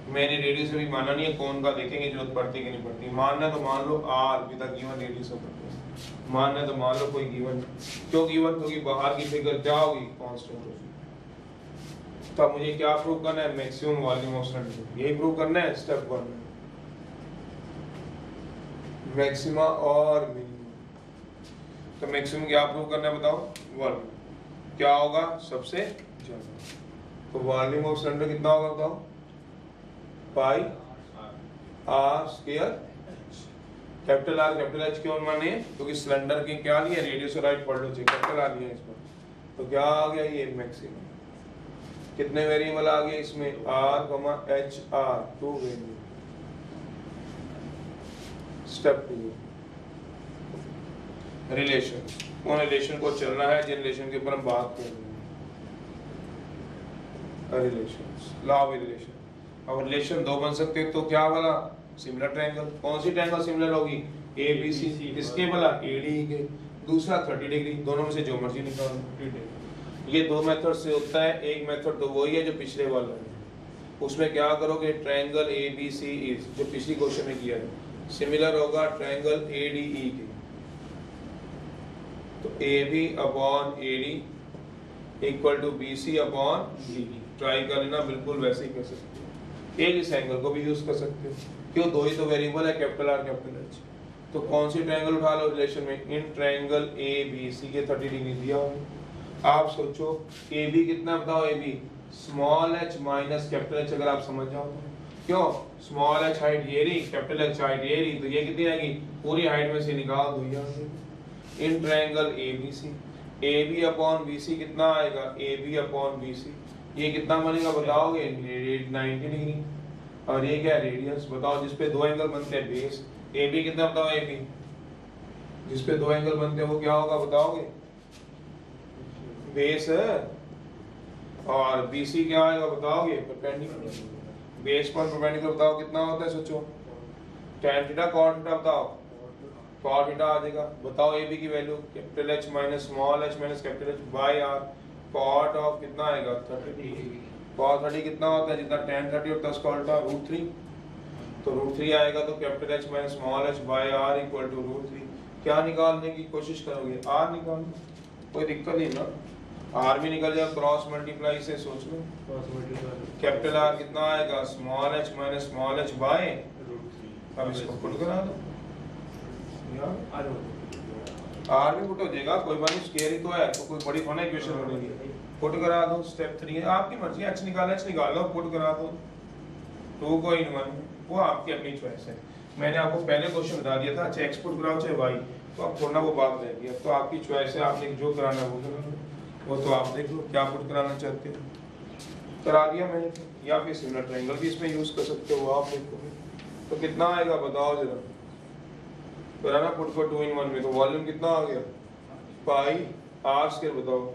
मैंने रेडियस अभी माना नहीं है, कौन का देखेंगे जरूरत पड़ती है कि नहीं पड़ती। मानना तो मान लो R with the given radius of circle, मानना तो मान लो कोई गिवन, क्यों गिवन, क्योंकि बाहर की फिगर क्या होगी कांस्टेंट होगी। तो मुझे क्या प्रूव करना है, मैक्सिमम वॉल्यूम ऑफ सिलेंडर, यही प्रूव करना है स्टेप 1 में, मैक्सिमा और मिनिमम। तो मैक्सिमम क्या प्रूव करना है बताओ, वॉल्यूम क्या होगा सबसे ज्यादा। तो वॉल्यूम ऑफ सिलेंडर कितना होगा बताओ, pi r square capital r capital h क्यों माने, क्योंकि सिलेंडर की क्या लिया, रेडियस और हाइट पढ़ लो, कैपिटल आर लिया इस पर। तो क्या आ गया ये मैक्सिमम, कितने वेरिएबल आ गए इसमें, आर कमा H R, 2 variable. Step 2 relation, कौन रिलेशन को चलना है, जिन रिलेशन के ऊपर हम बात कर रहे हैं, रिलेशंस, लॉ ऑफ रिलेशन। अब रिलेशन दो बन सकते हैं, तो क्या वाला, सिमिलर ट्रायंगल। कौन सी ट्रायंगल सिमिलर होगी, ABC, इसके वाला ADE के, दूसरा 30 डिग्री, दोनों में से जो मर्जी निकालो। ये दो मेथड से होता है, एक मेथड तो वही है जो पिछले वाला है, उसमें क्या करोगे, ट्रायंगल ABC जो पिछली क्वेश्चन में किया है सिमिलर होगा ट्रायंगल ADE के। तो AB upon AD equal to BC upon DE, try कर लेना, बिल्कुल वैसे ही कर सकते हो। एक इस एंगल को भी यूज कर सकते हो, क्यों, दो ही तो वेरिएबल है, कैपिटल आर कैपिटल एच। तो कौन सी ट्रायंगल उठा लो रिलेशन में, इन ट्रायंगल ABC के 30 डिग्री दिया हो। आप सोचो AB कितना बताओ, AB small h minus capital H, अगर आप समझ जाओ तो। क्यों, स्मॉल h हाइट ये रही, कैपिटल H हाइट ये रही, तो ये कितनी आएगी, पूरी हाइट में से निकाल दो यार। इन triangle ABC AB upon BC कितना आएगा, AB अपॉन BC, ये कितना बनेगा बताओगे, 90 डिग्री। और ये क्या रेडियस बताओ, जिसपे दो एंगल बनते हैं, बेस AB कितना बताओ, AB जिसपे दो एंगल बनते हैं वो क्या होगा बताओगे, बेस है। और BC क्या आएगा बताओगे, परपेंडिकुलर। बेस पर परपेंडिकुलर बताओ कितना होता है, सोचो, tan थीटा cot थीटा बताओ, cot थीटा आ जाएगा। बताओ AB की वैल्यू, capital H minus small h minus capital H by r, cot of कितना आएगा 30। cos 30 कितना होता है, जितना tan 30 होता है उसका उल्टा √3, तो √3 आएगा। तो capital H minus small h by r equal to √3। क्या निकालने की कोशिश करोगे, r निकालना, कोई दिक्कत नहीं ना, r भी निकल जाएगा, क्रॉस मल्टीप्लाई से सोच लो। कैपिटल R कितना आएगा, small h minus small h by √3। अब इसको पुट करा दो यार, R भी पुट हो जाएगा, कोई बात नहीं, स्क्वायर ही तो है, तो कोई बड़ी थोड़ी इक्वेशन बनेगी। पुट करा दो, स्टेप 3 है, आपकी मर्जी, h निकालना h निकाल लो, पुट करा दो, 2 को इन 1, वो आपकी अपनी चॉइस है। मैंने आपको पहले क्वेश्चन बता दिया था, अच्छा एक्सपोर्ट कराओ चाहे वाई, तो आप थोड़ा वो बात रह गया, तो आपकी चॉइस है, आपने जो कराना है वो करा लो, वो तो आप देख लो क्या पुट कराना चाहते हो, करा दिया मैंने तो। या फिर सिमिलर ट्रायंगल भी इसमें यूज कर सकते हो, आप देखोगे तो कितना आएगा बताओ जरा, कराना पुट को 2 in 1 में, तो वॉल्यूम कितना आ गया पाई आर स्क्वायर, बताओ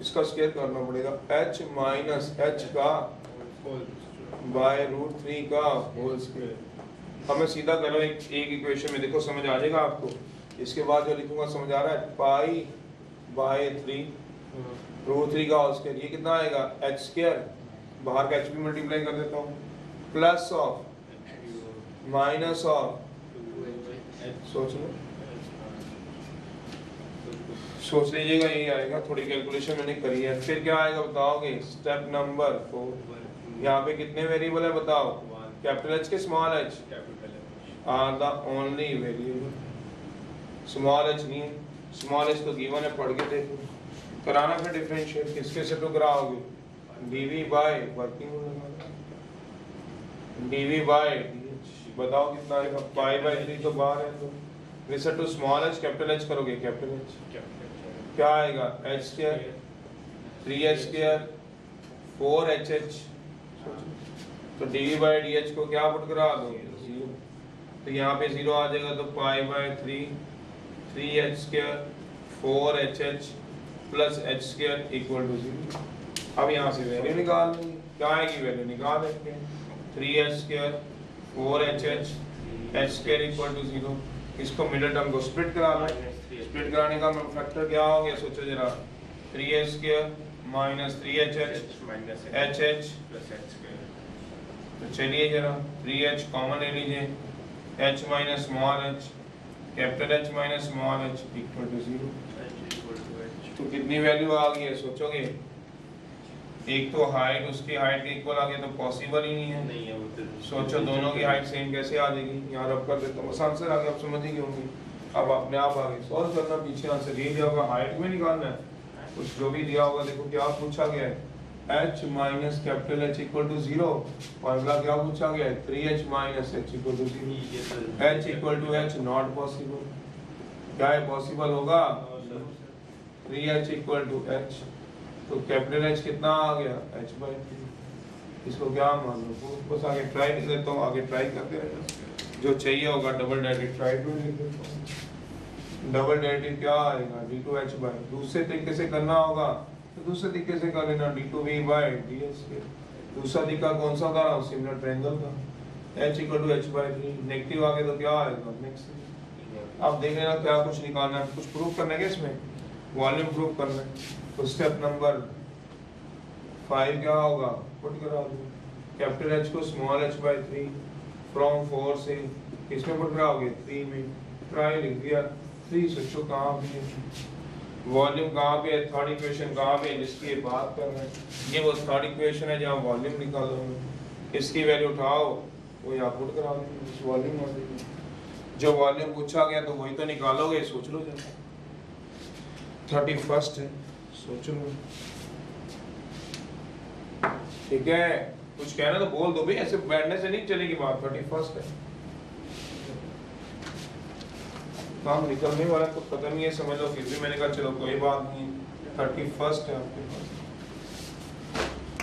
इसका स्क्वायर करना पड़ेगा, h माइनस h का बाय रूट 3 का होल स्क्वायर। अब मैं सीधा कर रहा हूँ एक इक्वेशन में, देखो समझ आ जाएगा आपको, इसके बाद जो लिखूंगा समझ आ रहा है, पाई बाय 3 रूट 3 का होल स्क्वायर, ये कितना आएगा h स्क्वायर, बाहर का h भी मल्टीप्लाई कर देता हूँ, प्लस ऑफ माइनस ऑफ, सोच लो सोच लीजिएगा, यही आएगा, थोड़ी कैलकुलेशन मैंने करी है। फिर क्या आएगा बताओगे, स्टेप नंबर 4, यहाँ पे कितने वेरिएबल है बताओ, कैपिटल H के small h are the only variable, small h नहीं है, स्मॉल h तो गिवन है, पढ़ के देखो, कराना फिर डिफरेंशिएट, किसके से तो कराओगे, dv by working dv by dh, बताओ कितना आएगा, पाई बाय 3 तो बाहर है, तो reset to small h capital H करोगे, कैपिटल H क्या आएगा, h square 3h square 4hh, तो dv बाय dh को क्या पुट करा दो 0, तो यहाँ पे 0 आ जाएगा, तो pi by 3h square 4hh plus h square equal to 0। अब यहाँ से वैल्यू निकाल लेंगे, क्या आएगी वैल्यू निकाल लेते हैं, 3h square 4hh h square equal to 0, इसको मिडिल टर्म को स्प्लिट करा लें, स्प्लिट कराने का फैक्टर क्या हो गया सोचो जरा, 3h square minus 3hh minus hh, plus h square, तो चलिए जरा 3h कॉमन ले लीजिए, h minus small h capital H minus small h equal to 0, तो कितनी वैल्यू आ गई है सोचोगे, एक तो हाइट उसकी हाइट के इक्वल आ गया, तो पॉसिबल ही नहीं है, नहीं है वो तो, सोचो दोनों की हाइट सेम कैसे आ जाएगी, यहाँ रब कर देता हूँ, बस आंसर आ गया, आप समझ ही गए होंगे। अब अपने आप आगे सॉल्व करना, पीछे आंसर ये दिया होगा, हाइट में निकालना है, कुछ जो भी दिया होगा, देखो क्या पूछा गया है, h minus capital H equal to 0, formula क्या पूछा गया है, 3h minus h equal to 0, h equal to h not possible, क्या है पॉसिबल होगा, 3h इक्वल टू h, तो कैपिटल H कितना आ गया h बाई 3, इसको क्या मान लो, बस आगे ट्राई कर देता हूँ, आगे ट्राई करते रहना, जो चाहिए होगा डबल डेरिवेटिव ट्राई टू लिख देता हूँ, डबल डेरिवेटिव क्या आएगा d2h बाई, दूसरे तरीके से करना होगा तो दूसरे तरीके से कर लेना, d2v बाई ds के, दूसरा तरीका कौन सा था, सिमिलर ट्रायंगल का, h equal to h by 3, negative आ गया तो क्या आएगा नेक्स्ट, अब देख लेना क्या कुछ निकालना है, कुछ प्रूफ करना है क्या इसमें, वॉल्यूम प्रूफ करना है, तो स्टेप नंबर 5 क्या होगा, पुट करा दो, कैपिटल H को स्मॉल h बाई 3 फ्रॉम 4 से किसमें पुट कराओगे 3 में, ट्राई लिख दिया, 3 सोचो कहाँ पे है, वॉल्यूम कहाँ पे है, थर्ड इक्वेशन कहाँ पे है जिसकी ये बात कर रहे हैं, ये वो थर्ड इक्वेशन है जहाँ वॉल्यूम निकालो, इसकी वैल्यू उठाओ वो यहाँ पुट करा दो, वॉल्यूम आ जाएगी, जो वॉल्यूम पूछा गया तो वही तो निकालोगे, सोच लो जरा, 31 है, सोच लो, ठीक है, कुछ कहना तो बोल दो भाई, ऐसे बैठने से नहीं चलेगी बात, 31 है, काम निकलने वाला तो पता नहीं है, समझ लो, फिर भी मैंने कहा चलो कोई बात नहीं, 31 है आपके पास,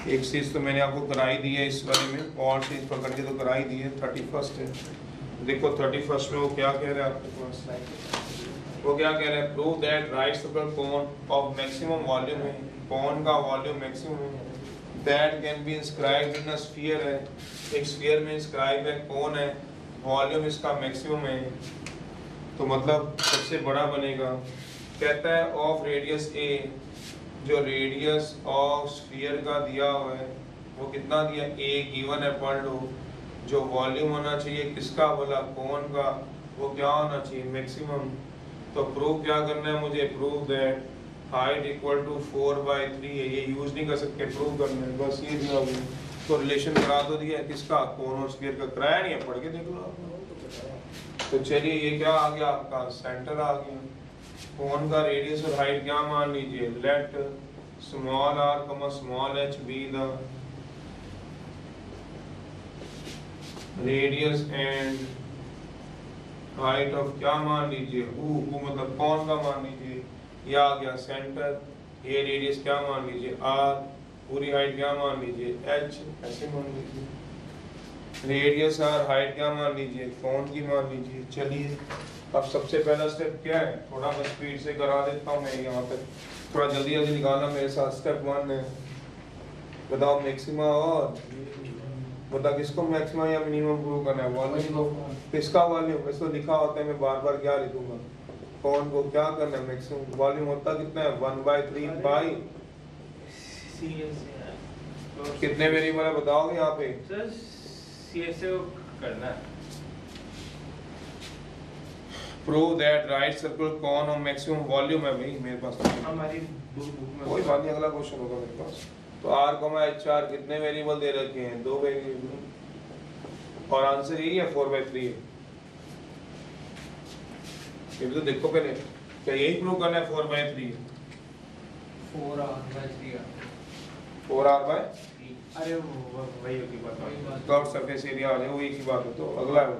एक चीज तो मैंने आपको कराई दी है इस वाले में, और चीज पकड़ के तो कराई दी है, 31 है, देखो 31 में वो क्या कह रहा है आपके पास, वो क्या कह रहा है, prove that right circle cone of maximum volume है, कोन का वॉल्यूम मैक्सिमम है, that can be inscribed in a sphere है, एक स्फीयर में इंस्क्राइब है, कोन है, वॉल्यूम इसका मैक्सिमम है, तो मतलब सबसे बड़ा बनेगा, कहता है ऑफ रेडियस a, जो रेडियस ऑफ स्फीयर का दिया हुआ है वो कितना दिया, a गिवन है, पढ़ लो, जो वॉल्यूम होना चाहिए किसका बोला, कोन का, वो क्या होना चाहिए मैक्सिमम, तो प्रूव क्या करना है मुझे, prove that height equal to 4/3 है, ये यूज नहीं कर सकते, प्रूव करना है, बस ये दिया हुआ, तो रिलेशन करा दो दिया किसका, कोन और स्फीयर का, कराया नहीं है, पढ़ के देख लो आप, तो चलिए ये क्या आ गया आपका, सेंटर आ गया, कोन का रेडियस और हाइट क्या मान लीजिए, let small r small h be the radius and height of क्या मान लीजिए हु मतलब कौन का मान लीजिए, ये आ गया सेंटर, ये रेडियस क्या मान लीजिए आर, पूरी हाइट क्या मान लीजिए एच, ऐसे मान लीजिए रेडियस आर, हाइट क्या मान लीजिए कौन की मान लीजिए। चलिए अब सबसे पहला स्टेप क्या है, थोड़ा मैं स्पीड से करा देता हूँ, मैं यहाँ तक थोड़ा जल्दी जल्दी निकालना मेरे साथ। स्टेप 1 है, बताओ मैक्सिमा और बता किसको मैक्सिमा या मिनिमम प्रूव करना है, वॉल्यूम को। किसका वॉल्यूम, इसको लिखा होता है, मैं बार बार क्या लिखूंगा, कौन को क्या करना है, मैक्सिमम वॉल्यूम होता कितना है 1/3 पाई, कितने वेरिएबल है बताओगे यहाँ पे सर सीएस से करना है। प्रूव दैट राइट सर्कल कौन और मैक्सिमम वॉल्यूम है भाई मेरे पास, हमारी बुक में कोई बात नहीं, अगला क्वेश्चन होगा मेरे पास। तो r, HR कितने वेरिएबल दे रखे हैं, 2 वेरिएबल, और आंसर यही है 4/3 है। ये भी तो देखो पहले, क्या यही प्रूव करना है 4/3 है, 4r/3 अरे वही होती बात कर्व सरफेस एरिया आ जाए, वो एक ही बात है। तो अगला है वो।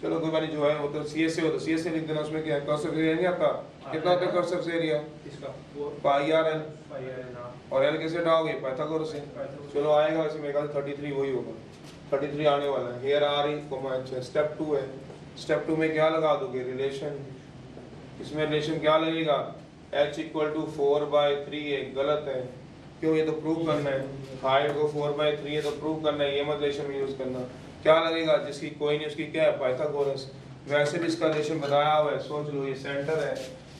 चलो कोई बात नहीं, जो है वो तो सीएस से हो, तो सीएस से लिख देना, उसमें क्या है कर्व सरफेस एरिया नहीं आता, कितना होता है कर्व सरफेस एरिया इसका पाई आर एल, ना और एल कैसे डालोगे पाइथागोरस से। चलो आएगा वैसे मेरे ख्याल 33 वही होगा, 33 आने वाला है। Here R E coma H है, स्टेप 2 है। स्टेप 2 में क्या लगा दोगे, रिलेशन। इसमें रिलेशन क्या लगेगा, h = 4/3 है, गलत है, क्यों, ये तो प्रूव करना है, हाइट को 4/3 है तो प्रूव करना है, ये मत रिलेशन में यूज करना। क्या लगेगा, जिसकी कोई नहीं उसकी क्या है पाइथागोरस। वैसे भी इसका रिलेशन बताया हुआ है, सोच लो, ये सेंटर है,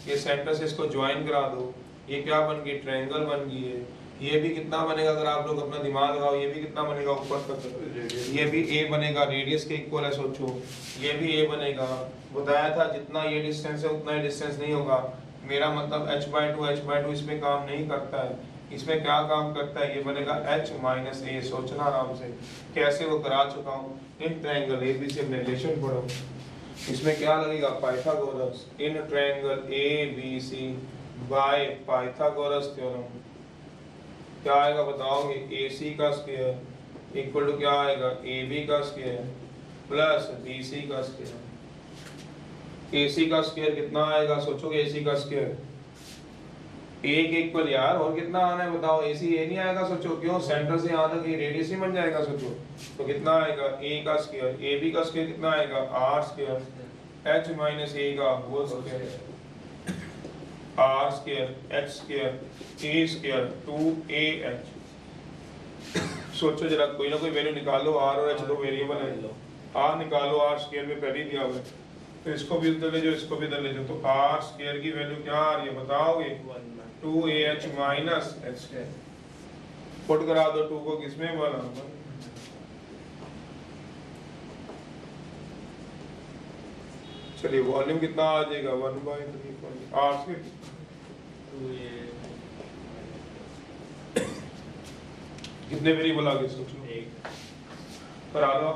ये सेंटर से इसको ज्वाइन करा दो, ये क्या बन गई, ट्रायंगल बन गई है। ये भी कितना बनेगा, अगर आप लोग अपना दिमाग लगाओ, ये भी कितना बनेगा ऊपर तक, ये भी a बनेगा, रेडियस के इक्वल है, सोचो ये भी a बनेगा। बताया था जितना ये डिस्टेंस है उतना ही डिस्टेंस नहीं होगा, मेरा मतलब h/2 इसमें काम नहीं करता है, इसमें क्या काम करता है, ये बनेगा h - a। सोचना आराम से, कैसे वो करा चुका हूँ, इन ट्रायंगल ABC में रिलेशन पढ़ो, इसमें क्या लगेगा पाइथागोरस, इन triangle ABC bye Pythagoras theorem. क्या आएगा बताओगे, AC का स्क्वायर इक्वल टू क्या आएगा, AB का स्क्वायर प्लस BC का स्क्वायर। AC का स्क्वायर कितना आएगा, सोचोगे AC का स्क्वायर A के इक्वल यार, और कितना आना है बताओ, AC A नहीं आएगा, सोचो क्यों, सेंटर से यहाँ तक ये रेडियस ही बन जाएगा, सोचो तो कितना आएगा A का स्क्वायर, AB का स्क्वायर कितना आएगा R स्क्वायर, H - A का whole square, R square H square A square 2AH। सोचो जरा, कोई ना कोई वैल्यू निकालो, R और H दो वेरिएबल है, R निकालो, R स्क्वायर में पहले ही दिया हुआ है, तो इसको भी इधर ले जाओ, इसको भी इधर ले जाओ, तो R स्क्वायर की वैल्यू क्या आ रही है बताओगे, 2AH minus H square. Put करा दो 2 को किसमें बना, चलिए वॉल्यूम कितना आ जाएगा 1/3 R स्क्वायर। कितने वेरिएबल आ गए सोचो, एक करा लो।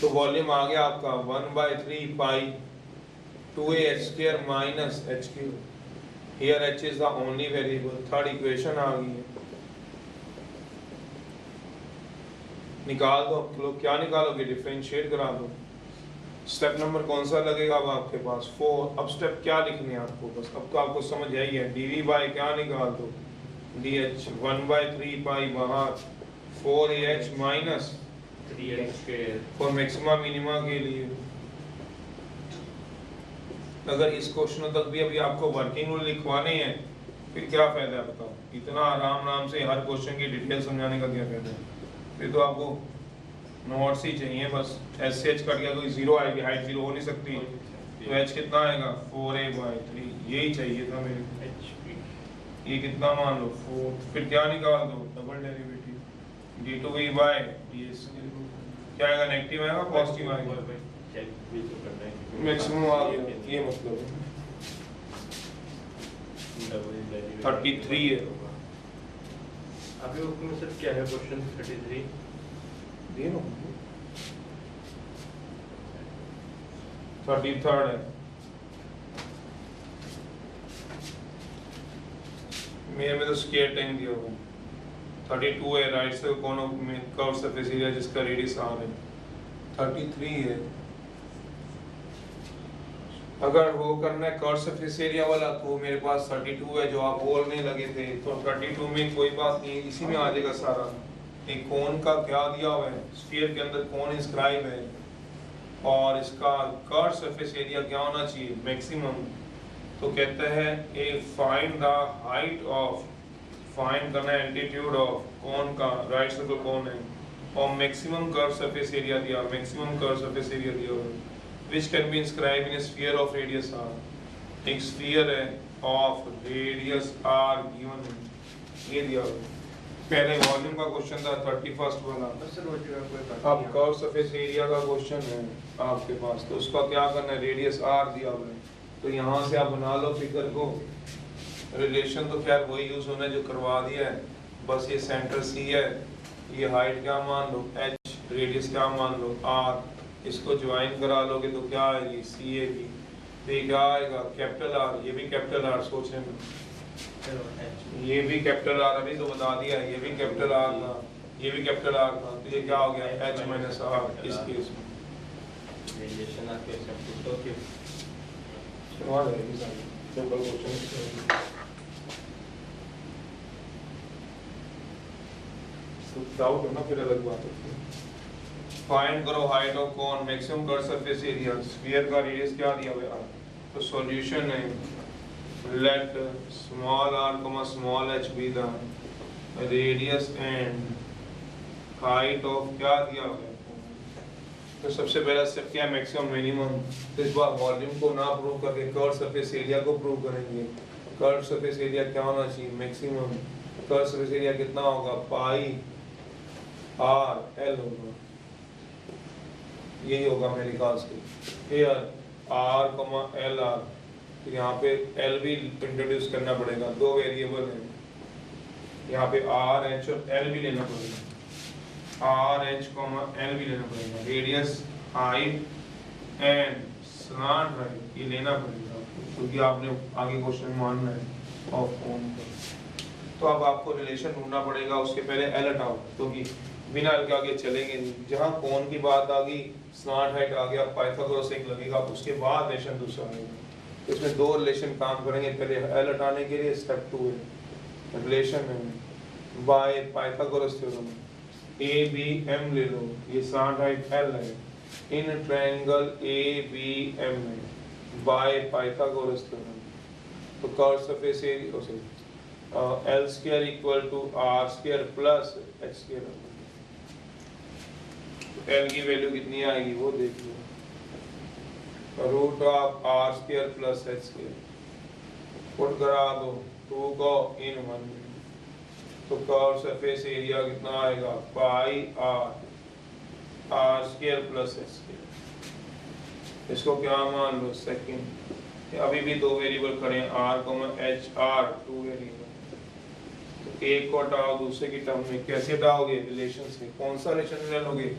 तो वॉल्यूम आ गया आपका 1/3 pi 2AH² minus HQ। Here H is the only variable, third equation आ गई है, निकाल दो। आप लोग क्या निकालोगे, डिफरेंशिएट करा दो। स्टेप नंबर कौन सा लगेगा अब आपके पास 4। अब स्टेप क्या लिखने हैं आपको, बस अब तो आपको समझ आई है, dV बाय क्या निकाल दो, dH 1/3 पाई बाहर 4AH minus 3H square for maxima minima के लिए। अगर इस क्वेश्चन तक भी अभी आपको वर्किंग रूल लिखवाने हैं, फिर क्या फायदा है बताओ, इतना आराम से हर क्वेश्चन की डिटेल समझाने का क्या फायदा है, फिर तो आपको नोट्स ही चाहिए बस। SH कट गया तो 0 आएगी, हाइट 0 हो नहीं सकती, तो H कितना आएगा 4A/3, यही चाहिए था मेरे को। ये कितना मान लो 4, फिर क्या निकाल दो, डबल डेरिवेटिव d2V/ds क्या आएगा, नेगेटिव आएगा पॉजिटिव आएगा, मैक्सिमम आ गया, ये मतलब है 33 है। अभी उसमें सर क्या है क्वेश्चन 33 ये नो 33rd है, मेरे में तो स्क्वायर टैंक दिया हुआ है 32 है, राइट से कौन कर्व सरफेस एरिया जिसका रेडियस r है, 33 है। अगर वो करना है कर्व सरफेस एरिया वाला तो मेरे पास 32 है जो आप बोलने लगे थे, तो 32 में कोई बात नहीं, इसी में आ जाएगा सारा। एक कोन का क्या दिया हुआ है, स्फीयर के अंदर कोन इंस्क्राइब है और इसका कर्व सरफेस एरिया क्या होना चाहिए, मैक्सिमम। तो कहते हैं a find the height of, find करना है एल्टीट्यूड ऑफ कोन का, राइट सर्कल कोन है, और मैक्सिमम कर्व सरफेस एरिया दिया, मैक्सिमम कर्व सरफेस एरिया दिया हुआ है which can be inscribed in a sphere of radius r। एक स्फीयर है of radius r given है, ये दिया हुआ है। पहले वॉल्यूम का क्वेश्चन था 31st वाला, सर हो चुका कोई बात अब नहीं। कर्व सरफेस एरिया का क्वेश्चन है आपके पास, तो उसका क्या करना है, रेडियस r दिया हुआ है, तो यहाँ से आप बना लो फिगर को। रिलेशन तो खैर वही यूज होना है जो करवा दिया है, बस ये सेंटर c है, ये हाइट क्या मान लो h, रेडियस क्या मान लो r, इसको ज्वाइन करा लोगे तो क्या आएगी CAB, तो ये क्या आएगा कैपिटल R, ये भी कैपिटल R, सोचने में ये भी कैपिटल R, अभी तो बता दिया ये भी कैपिटल R था, ये भी कैपिटल R था, तो ये क्या हो गया H माइनस R इस केस में। रिलेशन आपके सब कुछ ओके करवा देंगे सारे सिंपल क्वेश्चन। तो डाउट है ना फिर अलग बात है। फाइंड करो height of cone, maximum curve surface area, sphere का रेडियस क्या दिया हुआ है, तो सॉल्यूशन है let small r, small h be the radius and height of क्या दिया हुआ है। तो सबसे पहला स्टेप क्या है, मैक्सिमम मिनिमम। तो इस बार वॉल्यूम को ना प्रूव करके कर्व सरफेस एरिया को प्रूव करेंगे। कर्व सरफेस एरिया क्या होना चाहिए, मैक्सिमम। कर्व सरफेस एरिया कितना होगा, पाई r l होगा, यही होगा मेरे ख्याल से। Here r, l r, तो यहाँ पे l भी इंट्रोड्यूस करना पड़ेगा, दो वेरिएबल हैं यहाँ पे r h और l भी लेना पड़ेगा, r h, l भी लेना पड़ेगा, radius height and slant height ये लेना पड़ेगा क्योंकि आपने आगे क्वेश्चन मानना है ऑफ कोन का। तो अब आपको रिलेशन ढूंढना पड़ेगा, उसके पहले l हटाओ क्योंकि बिना l के आगे चलेंगे नहीं। जहाँ कोन की बात आ गई, स्लैंट हाइट आ गया, पाइथागोरस एक लगेगा, उसके बाद रिलेशन दूसरा आएगा। इसमें दो रिलेशन काम करेंगे, पहले l हटाने के लिए स्टेप 2 है, रिलेशन है बाय पाइथागोरस थ्योरम, ABM ले लो, ये स्लैंट हाइट l है, इन ट्रायंगल ABM में बाय पाइथागोरस थ्योरम, तो curve surface area l square equal to r square plus h square, l की वैल्यू कितनी आएगी वो देख लो, root of r square plus h square, put करा दो 2 को इन 1 में, तो कर्व सरफेस एरिया कितना आएगा, पाई r square plus h square. इसको क्या मान लो, सेकंड। अभी भी दो वेरिएबल खड़े हैं r, h, r, 2 वेरिएबल, तो एक को हटाओ दूसरे की टर्म में, कैसे हटाओगे, रिलेशन से। कौन सा रिलेशन ले लोगे,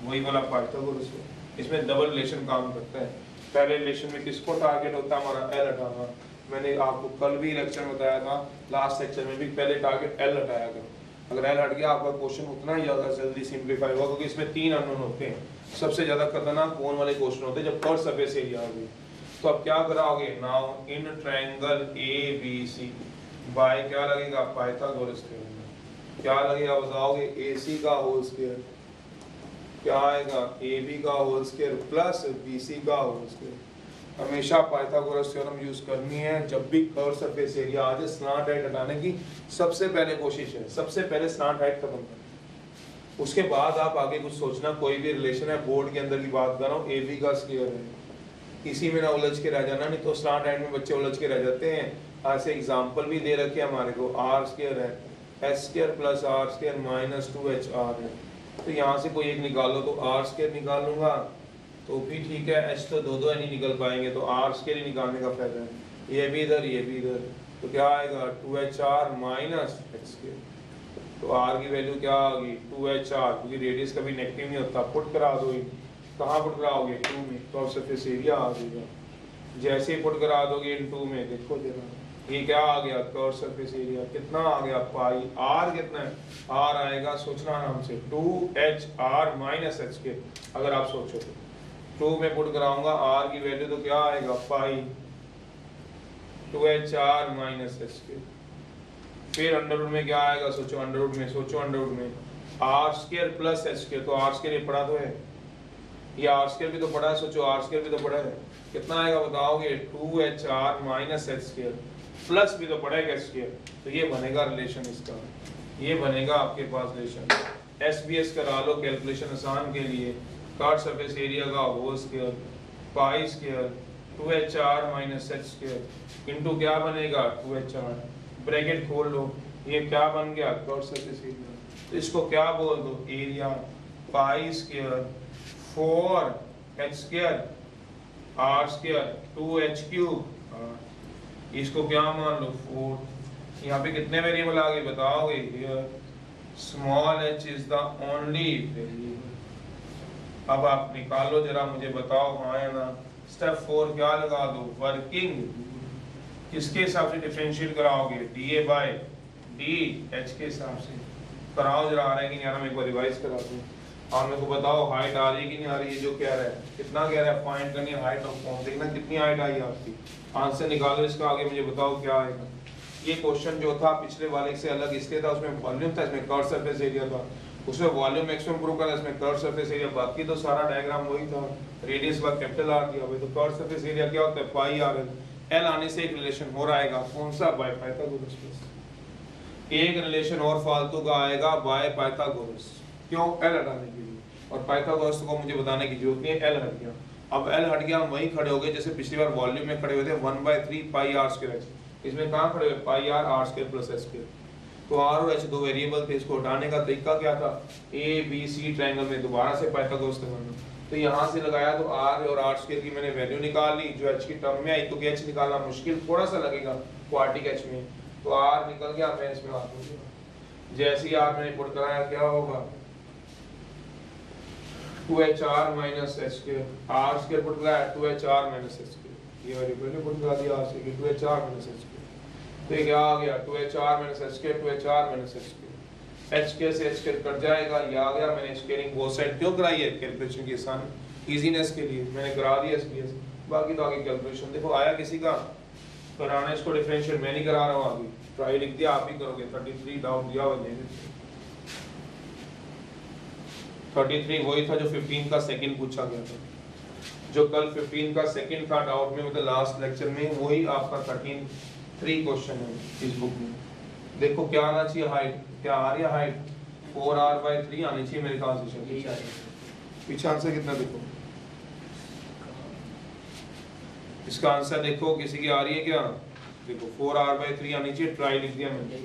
वही वाला पाइथागोरस है, इसमें डबल रिलेशन काम करता है। पहले रिलेशन में किसको टारगेट होता है, हमारा l हटाना। मैंने आपको कल भी लेक्चर में बताया था, लास्ट लेक्चर में भी, पहले टारगेट l हटाया करो। अगर l हट गया आपका क्वेश्चन उतना ही ज्यादा जल्दी सिंप्लीफाई होगा, क्योंकि इसमें 3 अननोन होते हैं। सबसे ज्यादा खतरनाक कोन वाले क्वेश्चन होते हैं जब कर्व सरफेस एरिया आ गई। तो अब क्या कराओगे, now in triangle ABC by क्या लगेगा, पाइथागोरस थ्योरम। क्या लगेगा बताओगे, AC का होल स्क्वायर क्या आएगा, AB का होल स्क्वायर प्लस BC का होल स्क्वायर। हमेशा पाइथागोरस थ्योरम यूज करनी है जब भी कर्व सरफेस एरिया आ जाए। स्लैंट हाइट हटाने की सबसे पहले कोशिश है, सबसे पहले स्लैंट हाइट खत्म करना, उसके बाद आप आगे कुछ सोचना। कोई भी रिलेशन है, बोर्ड के अंदर की बात कर रहा हूँ, AB का स्क्वायर है, इसी में ना उलझ के रह जाना, नहीं तो स्लैंट हाइट में बच्चे उलझ के रह जाते हैं। ऐसे एग्जाम्पल भी दे रखे हमारे को, r स्क्वायर है, h square plus r square minus 2HR है, तो यहाँ से कोई एक निकालो, तो r स्क्वायर निकाल लूंगा तो भी ठीक है, h तो दो नहीं निकल पाएंगे, तो r स्क्वायर ही निकालने का फायदा है। ये भी इधर, ये भी इधर, तो क्या आएगा 2HR माइनस h स्क्वायर, तो r की वैल्यू क्या आ गई 2HR, क्योंकि रेडियस कभी नेगेटिव नहीं होता। पुट करा दो, कहाँ पुट कराओगे, 2 में, तो सरफेस एरिया आ जाएगा। जैसे ही पुट करा दोगे इन 2 में, देखो जरा ये क्या आ गया कर्व सरफेस एरिया, कितना आ गया पाई, आर कितना है, आर आएगा सोचना आराम से 2HR माइनस एच के। अगर आप सोचो तो 2 में पुट कराऊंगा आर की वैल्यू तो क्या आएगा पाई 2HR माइनस एच के। फिर अंडर रूट में क्या आएगा सोचो, अंडर रूट में सोचो, अंडर रूट में R square plus H square, तो आर स्क्वायर ये पढ़ा तो है, ये आर स्क्वायर भी तो पढ़ा है, सोचो आर स्क्वायर भी तो पढ़ा है, कितना आएगा बताओगे 2HR minus H square, plus भी तो पढ़ेगा एच स्क्वायर, तो ये बनेगा रिलेशन इसका, ये बनेगा आपके पास रिलेशन। एसबीएस करा लो कैलकुलेशन आसान के लिए, कार्ड सरफेस एरिया का whole square pi square 2HR minus H square into क्या बनेगा 2HR, ब्रैकेट खोल लो, ये क्या बन गया कर्व सरफेस एरिया, तो इसको क्या बोल दो area pi square 4H square R square 2H cube, इसको क्या मान लो 4। यहाँ पे कितने वेरिएबल आ गए बताओगे, here small h is the only variable. अब आप निकालो जरा मुझे बताओ हाँ या ना। स्टेप 4 क्या लगा दो, वर्किंग किसके हिसाब से डिफरेंशिएट कराओगे, dA बाय dH के हिसाब से कराओ जरा, आ रहा है कि नहीं आ रहा, मैं एक बार रिवाइज करा दूं। और मेरे को बताओ हाइट आ रही है कि नहीं आ रही है, जो कह रहा है कितना कह रहा है, फाइंड करनी है हाइट ऑफ फॉर्म, देखना कितनी हाइट आई आपकी, आंसर निकालो इसका, आगे मुझे बताओ क्या आएगा। ये क्वेश्चन जो था पिछले वाले से अलग इसलिए था, उसमें वॉल्यूम था, इसमें कर्व सरफेस एरिया था, उसमें वॉल्यूम मैक्सिमम प्रूव करा, इसमें कर्व सरफेस एरिया, बाकी तो सारा डायग्राम वही था, रेडियस का कैपिटल आर दिया हुआ, तो कर्व सरफेस एरिया क्या होता है पाई आर एल आने से एक रिलेशन हो रहा है, कौन सा बाय पाइथागोरस, एक रिलेशन और फालतू का आएगा बाय पाइथागोरस, क्यों एल हटाने के लिए, और पाइथागोरस को मुझे बताने की जरूरत नहीं है, एल हट गया। अब एल हट गया, हम वहीं खड़े हो गए जैसे पिछली बार वॉल्यूम में खड़े हुए थे 1/3 पाई आर स्क्वायर, इसमें कहां खड़े हुए pi r r square plus H square, तो आर और एच दो वेरिएबल थे, इसको हटाने का तरीका क्या था, ए बी सी ट्रायंगल में दोबारा से पाइथागोरस लगाना, तो यहाँ से लगाया तो आर और आर स्क्वायर की मैंने वैल्यू निकाल ली, जो एच की टर्म में आई, तो एच निकालना मुश्किल थोड़ा सा लगेगा क्वाड्रेटिक एच में, तो आर निकल गया, मैं इसमें आ दूंगा, जैसे ही आर मैंने पुट कराया क्या होगा 2HR minus H square, R square put कराया 2HR माइनस एच स्क्वायर, ये वेरिएबल ने पुट करा दिया आर से 2HR माइनस एच स्क्वायर, तो ये क्या आ गया 2HR minus H square 2HR minus H square, H square से एच स्क्वायर कट जाएगा, ये आ गया। मैंने स्क्वायरिंग बोथ साइड क्यों कराई है, कैलकुलेशन की आसान इजीनेस के लिए मैंने करा दिया एसबीएस, बाकी तो आगे कैलकुलेशन देखो आया किसी का कराना, इसको डिफरेंशियल मैं नहीं करा रहा हूं, आगे ट्राई लिख दिया आप ही करोगे, 33 डाउट दिया हुआ है, 33 वही था जो 15 का सेकंड पूछा गया था, जो कल 15 का सेकंड था डाउट में, मतलब लास्ट लेक्चर में, वही आपका 13 क्वेश्चन है इस बुक में। देखो क्या आना चाहिए हाइट, क्या आ रही है हाइट 4r/3 आनी चाहिए मेरे ख्याल से, पीछे आंसर कितना देखो, इसका आंसर देखो किसी की आ रही है क्या, देखो 4r/3 आनी चाहिए, ट्राई लिख दिया मैंने,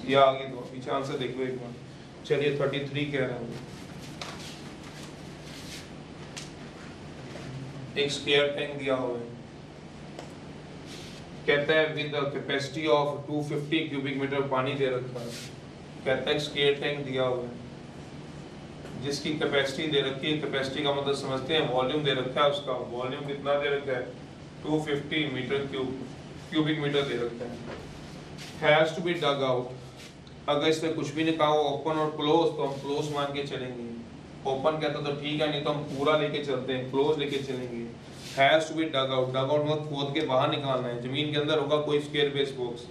ये आ गई, तो पीछे आंसर देखो एक बार। चलिए 33 कह रहे हैं, एक स्क्वायर टैंक दिया हुआ है, कहता है with the capacity of 250 cubic metre पानी दे रखा है, कहता है स्क्वायर टैंक दिया हुआ है जिसकी कैपेसिटी दे रखी है, कैपेसिटी का मतलब समझते हैं, वॉल्यूम दे रखा है, उसका वॉल्यूम कितना दे रखा है 250 मीटर क्यूबिक मीटर दे रखा है, has to be dug out, अगर इससे कुछ भी नहीं कहा ओपन और क्लोज तो हम क्लोज मान के चलेंगे, ओपन कहता तो ठीक है, नहीं तो हम पूरा लेके चलते हैं, क्लोज लेके चलेंगे। Has to be dug out, dug out मतलब खोद के बाहर निकालना है, जमीन के अंदर होगा कोई स्क्वायर बेस बॉक्स,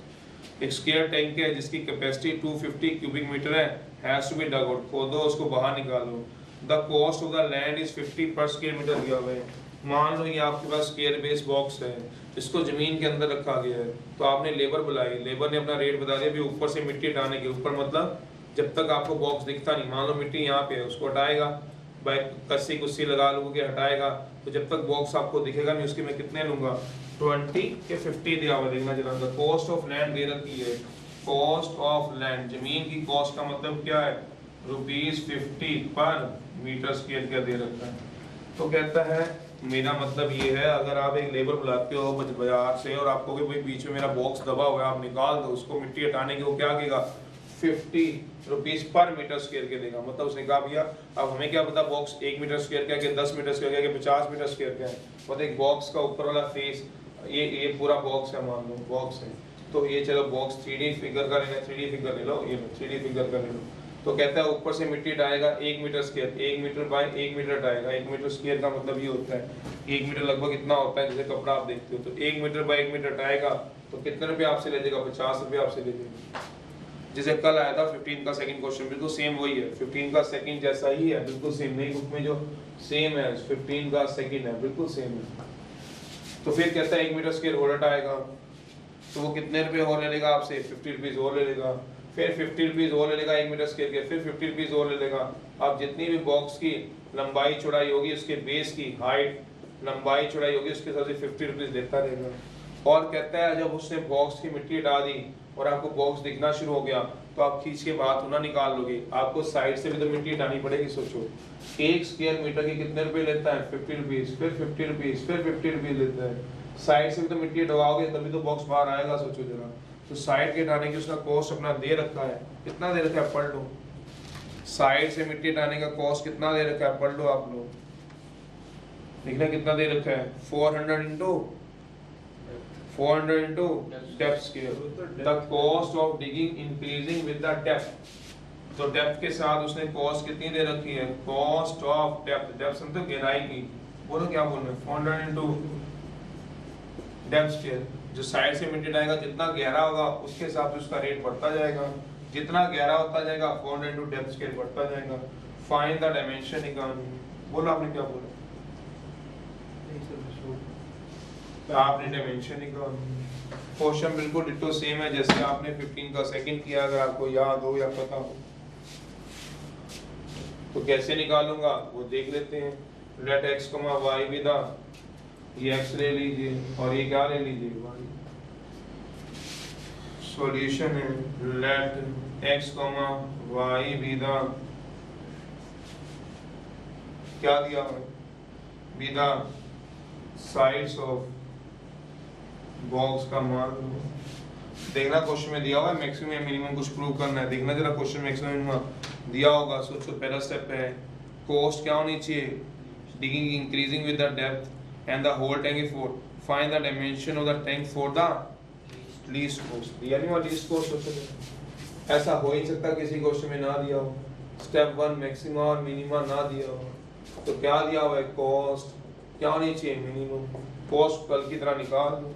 एक स्क्वायर टैंक है जिसकी कैपेसिटी 250 क्यूबिक मीटर है, has to be dug out, खोदो उसको बाहर निकालो, the cost of the land is 50 per square metre दिया हुआ है, मान लो ये आपके पास स्क्वायर बेस बॉक्स है, इसको जमीन के अंदर रखा गया है, तो आपने लेबर बुलाई, लेबर ने अपना रेट बता दिया, भी ऊपर से मिट्टी हटाने के, ऊपर मतलब जब तक आपको बॉक्स दिखता नहीं, मान लो मिट्टी यहाँ पे है, उसको हटाएगा बाय कस्सी कुस्सी लगा लोगे हटाएगा, तो जब तक बॉक्स आपको दिखेगा नहीं उसके मैं कितने लूंगा 20 के 50 दिया हुआ, देखना जरा, कॉस्ट ऑफ लैंड दे रखी है, कॉस्ट ऑफ लैंड जमीन की कॉस्ट का मतलब क्या है ₹50 पर मीटर स्क्वायर क्या दे रखा है, तो कहता है मेरा मतलब ये है, अगर आप एक लेबर बुलाते हो बाजार से और आपको भाई बीच में मेरा बॉक्स दबा हुआ है आप निकाल दो, उसको मिट्टी हटाने के वो क्या कहेगा 50 रुपीस पर मीटर स्क्वायर के देगा, मतलब उसने कहा भैया अब हमें क्या पता बॉक्स 1 मीटर स्क्वायर क्या है, 10 मीटर स्क्वायर क्या है, 50 मीटर स्क्वायर क्या है, मतलब एक बॉक्स का ऊपर वाला फेस ये पूरा बॉक्स है, मान लो बॉक्स है, तो ये चलो बॉक्स 3D फिगर का लेना, 3D फिगर ले लो, ये 3D फिगर का ले लो। तो कहता है ऊपर से मिट्टी डालेगा 1 metre square, 1 metre by 1 metre डालेगा। 1 मीटर स्क्वायर का मतलब ये होता है 1 मीटर लगभग इतना होता है जैसे कपड़ा आप देखते हो। तो 1 मीटर बाय 1 मीटर डालेगा तो कितने रुपए आपसे ले जाएगा? 50 रुपए आपसे ले जाएगा। जैसे कल आया था 15 का सेकंड क्वेश्चन, बिल्कुल सेम वही है, 15 का सेकंड जैसा ही है, बिल्कुल सेम। नई बुक में जो सेम है 15 का सेकंड है, बिल्कुल सेम है। तो फिर कहता है 1 मीटर स्क्वायर और हटाएगा, तो वो कितने रुपए और ले लेगा आपसे? 50 रुपीज और ले लेगा। फिर 50 रुपीज और ले लेगा 1 मीटर स्क्वायर के, फिर 50 रुपीज और ले लेगा। अब जितनी भी बॉक्स की लंबाई चौड़ाई होगी, उसके बेस की हाइट लंबाई चौड़ाई होगी, उसके हिसाब से 50 रुपीज देता रहेगा। और कहता है जब उसने बॉक्स की मिट्टी हटा दी और आपको बॉक्स दिखना शुरू हो गया, तो आप खींच के बाहर ना निकाल लोगे, आपको साइड से भी तो मिट्टी हटानी पड़ेगी। सोचो 1 स्क्वायर मीटर के कितने रुपए लेता है? 50 रुपीज, फिर 50 रुपीज, फिर 50 रुपीज लेता है। साइड से भी तो मिट्टी हटवाओगे तभी तो बॉक्स बाहर आएगा, सोचो जरा। तो साइड के हटाने की उसका कॉस्ट अपना दे रखा है, कितना दे रखा है पढ़ लो। साइड से मिट्टी हटाने का कॉस्ट कितना दे रखा है पढ़ लो आप लोग, देखना कितना दे रखा है। 400 into 400 into depth scale. The cost of digging increasing with the depth. तो डेप्थ के साथ उसने कॉस्ट कितनी दे रखी है? कॉस्ट ऑफ डेप्थ, डेप्थ समझो गहराई की, बोलो क्या बोल रहे हैं? 400 into डेप्थ स्केल। जो साइड से मिट्टी डालेगा जितना गहरा होगा उसके हिसाब से उसका रेट बढ़ता जाएगा, जितना गहरा होता जाएगा 400 into डेप्थ स्केल बढ़ता जाएगा। फाइंड द डायमेंशन इकोनॉमी, बोलो आपने क्या बोला? आपने डायमेंशन क्वेश्चन बिल्कुल डिटो सेम है जैसे आपने 15 का सेकंड किया, अगर आपको याद हो या पता हो तो कैसे निकालूंगा वो देख लेते हैं। लेट x, y विदा, ये x ले लीजिए और ये क्या ले लीजिए y। सॉल्यूशन है लेट x, y विदा, क्या दिया है? विदा साइड्स ऑफ बॉक्स का मान। देखना क्वेश्चन में दिया हुआ है मैक्सिमम या मिनिमम कुछ प्रूव करना है, देखना जरा क्वेश्चन में मैक्सिमम मिनिमम दिया होगा। सोचो पहला स्टेप है कॉस्ट क्या होनी चाहिए? Digging increasing with the depth and the whole tank is 4, find the dimension of the tank for the least cost. यानी वो लीस्ट कॉस्ट सोचो, ऐसा हो ही सकता किसी क्वेश्चन में ना दिया हो, स्टेप 1 मैक्सिमम और मिनिमम ना दिया हो, तो क्या दिया हुआ है? कॉस्ट क्या होनी चाहिए? मिनिमम। कॉस्ट कल की तरह निकाल लो,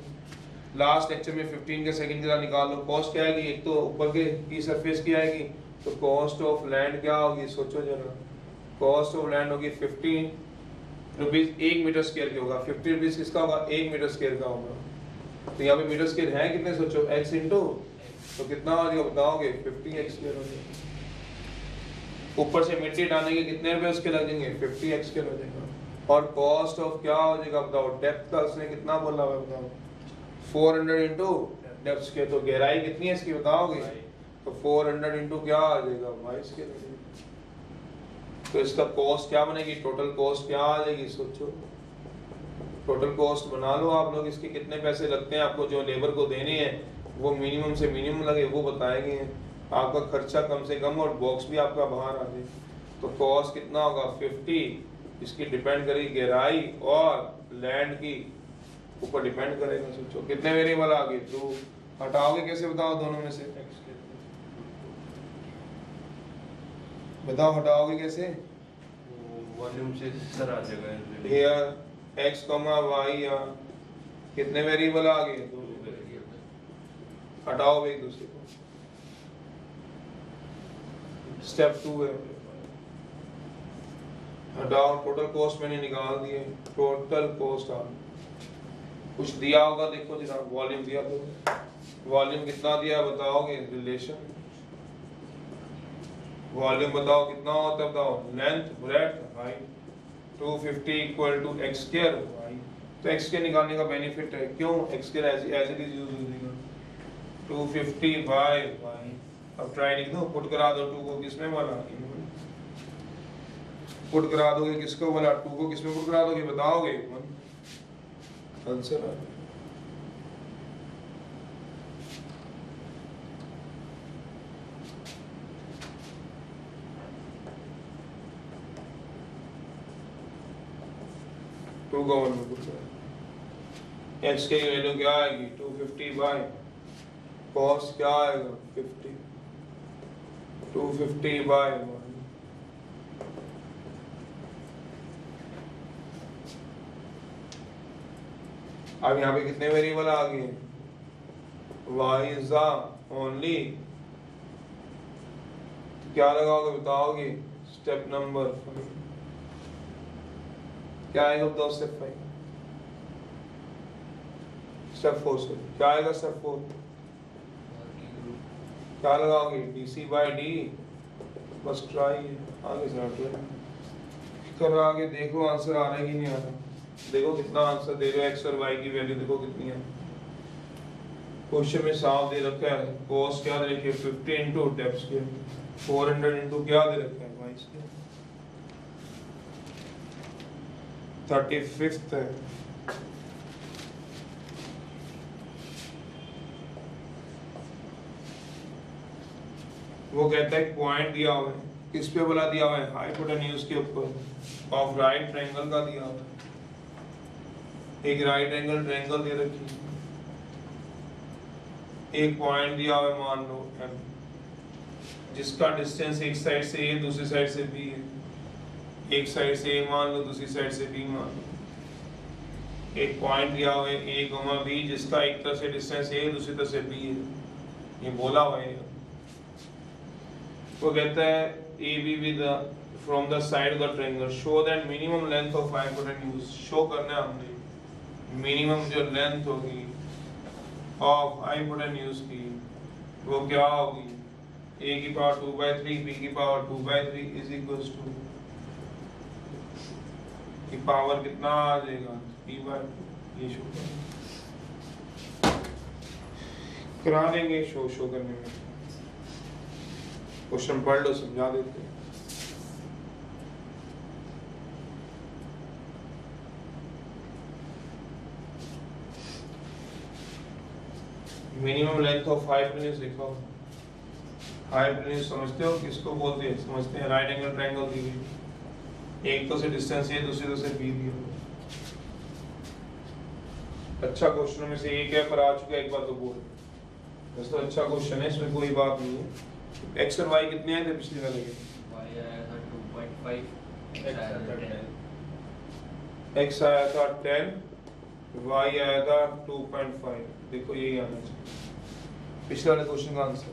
लास्ट लेक्चर में 15 के सेकंड की तरह निकाल लो। कॉस्ट क्या आएगी? एक तो ऊपर के की सरफेस की आएगी, तो कॉस्ट ऑफ लैंड क्या होगी? सोचो जरा, कॉस्ट ऑफ लैंड होगी 50 रुपीज 1 मीटर स्क्वायर की होगा। 50 रुपीज किसका होगा? 1 मीटर स्क्वायर का होगा। तो यहाँ पे मीटर स्क्वायर है कितने? सोचो x इंटू, तो कितना हो जाएगा बताओगे? 50x स्क्वायर हो जाएगा। ऊपर से मिट्टी डालने के कितने रुपए उसके लगेंगे? 50x स्क्वायर हो जाएगा। और कॉस्ट ऑफ क्या हो जाएगा बताओ? डेप्थ का उसने कितना बोला हुआ बताओ? 400 इंटू डेप्थ स्क्वायर, तो गहराई कितनी है इसकी बताओगे? तो 400 इंटू क्या आ जाएगा? y square. तो इसका कॉस्ट क्या बनेगी? टोटल कॉस्ट क्या आ जाएगी? सोचो, टोटल कॉस्ट बना लो आप लोग, इसके कितने पैसे लगते हैं आपको, जो लेबर को देने हैं वो मिनिमम से मिनिमम लगे वो बताएंगे। आपका खर्चा कम से कम और बॉक्स भी आपका बाहर आ जाए, तो कॉस्ट कितना होगा? 50। इसकी डिपेंड करेगी गहराई और लैंड की ऊपर डिपेंड करेगा। सोचो कितने वेरिएबल आ गए, तो हटाओगे कैसे बताओ दोनों में से? बताओ हटाओगे कैसे? वॉल्यूम से सर आ जाएगा। हियर x, y या कितने वेरिएबल आ गए? दो। हटाओ एक दूसरे को। स्टेप 2 है हटाओ। टोटल कॉस्ट मैंने निकाल दिए, टोटल कॉस्ट आ कुछ दिया होगा, देखो जरा वॉल्यूम दिया, तो वॉल्यूम कितना दिया बताओगे? रिलेशन वॉल्यूम बताओ कितना होता है बताओ? Length, breadth, height. 250 equal to x square y। तो x के निकालने का बेनिफिट है, क्यों? x square as it is use हो जाएगा 250 बाय y। अब ट्राई लिख दो, पुट करा दो 2 को किसमें वाला? पुट करा दोगे किसको वाला? 2 को किसमें पुट करा दोगे बताओगे? 1 आंसर आ गया। टू का 1 में पुट करा। x की वैल्यू क्या आएगी 250 बाय cos क्या आएगा 50 250 बाय 1। अब यहाँ पे कितने वेरिएबल आ गए y is the only, क्या लगाओगे बताओगे स्टेप नंबर 5 क्या आएगा बताओ स्टेप 5 स्टेप 4 से क्या आएगा स्टेप 4 क्या लगाओगे dc बाय d बस ट्राई आगे से कर आगे देखो आंसर आ रहा है कि नहीं आ रहा। देखो कितना आंसर दे रहे हो x और y की वैल्यू देखो कितनी है। क्वेश्चन में साफ दे रखा है cos क्या दे रखी है 50 into डेप्थ स्क्वायर 400 into क्या दे रखा है y स्क्वायर 35th है। वो कहता है पॉइंट दिया हुआ है किस पे बोला दिया हुआ है हाइपोटेन्यूज के ऊपर ऑफ राइट ट्रायंगल का दिया हुआ है। एक राइट एंगल ट्रायंगल दे रखी है, एक पॉइंट दिया हुआ है मान लो m जिसका डिस्टेंस एक साइड से a दूसरी साइड से b है। एक साइड से a मान लो दूसरी साइड से b मान लो। एक पॉइंट दिया हुआ है a, b जिसका एक तरफ से डिस्टेंस a दूसरी तरफ से b है। ये बोला हुआ है। वो कहता है AB with the from the side of the triangle show that minimum length of hypotenuse show करना है हमने मिनिमम जो लेंथ होगी ऑफ हाइपोटेन्यूज की वो क्या होगी a की पावर 2/3 b की पावर 2/3 इज इक्वल्स टू की पावर कितना आ जाएगा 3/2। ये शो करा देंगे शो करने में। क्वेश्चन पढ़ लो समझा देते हैं। मिनिमम लेंथ ऑफ हाइपोटेन्यूज लिखा हो। हाइपोटेन्यूज समझते हो किसको बोलते हैं समझते हैं राइट एंगल ट्रायंगल दी हुई एक तो से डिस्टेंस है दूसरी तो से बी दी हुई। अच्छा क्वेश्चन में से एक है पर आ चुका है एक बार तो बोल बस तो अच्छा क्वेश्चन है इसमें कोई बात नहीं है। x और y कितने आए थे पिछले वाले के y आया था 2.5 x आया था 10 y आया था 2.5 देखो यही आना चाहिए पिछले वाले क्वेश्चन का आंसर।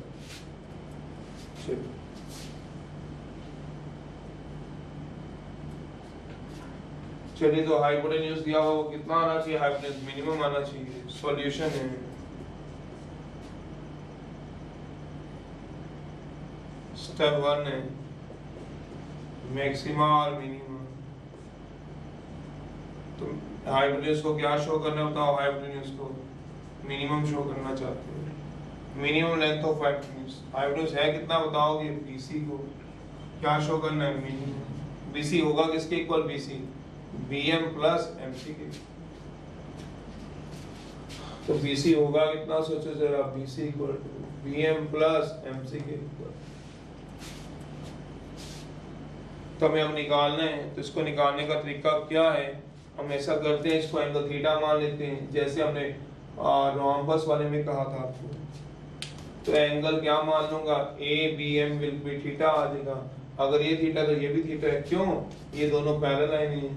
चलिए तो हाइपोटेन्यूज दिया हुआ वो कितना आना चाहिए हाइपोटेन्यूज मिनिमम आना चाहिए। सॉल्यूशन है स्टेप 1 है मैक्सिमा और मिनिमा। तो हाइपोटेन्यूज को क्या शो करना बताओ हाइपोटेन्यूज को मिनिमम शो करना चाहते हो। Minimum length of hypotenuse hypotenuse है कितना बताओगे BC को क्या शो करना है मिनिमम। BC होगा किसके equal BC BM plus MC के। तो BC होगा कितना सोचो जरा BC equal BM plus MC के इक्वल। तो हमें अब निकालना है तो इसको निकालने का तरीका क्या है हम ऐसा करते हैं इसको एंगल थीटा मान लेते हैं जैसे हमने रोम्बस वाले में कहा था आपको। तो एंगल क्या मान लूंगा ABM विल बी थीटा आ जाएगा। अगर ये थीटा तो ये भी थीटा है क्यों ये दोनों पैरेलल लाइन हैं।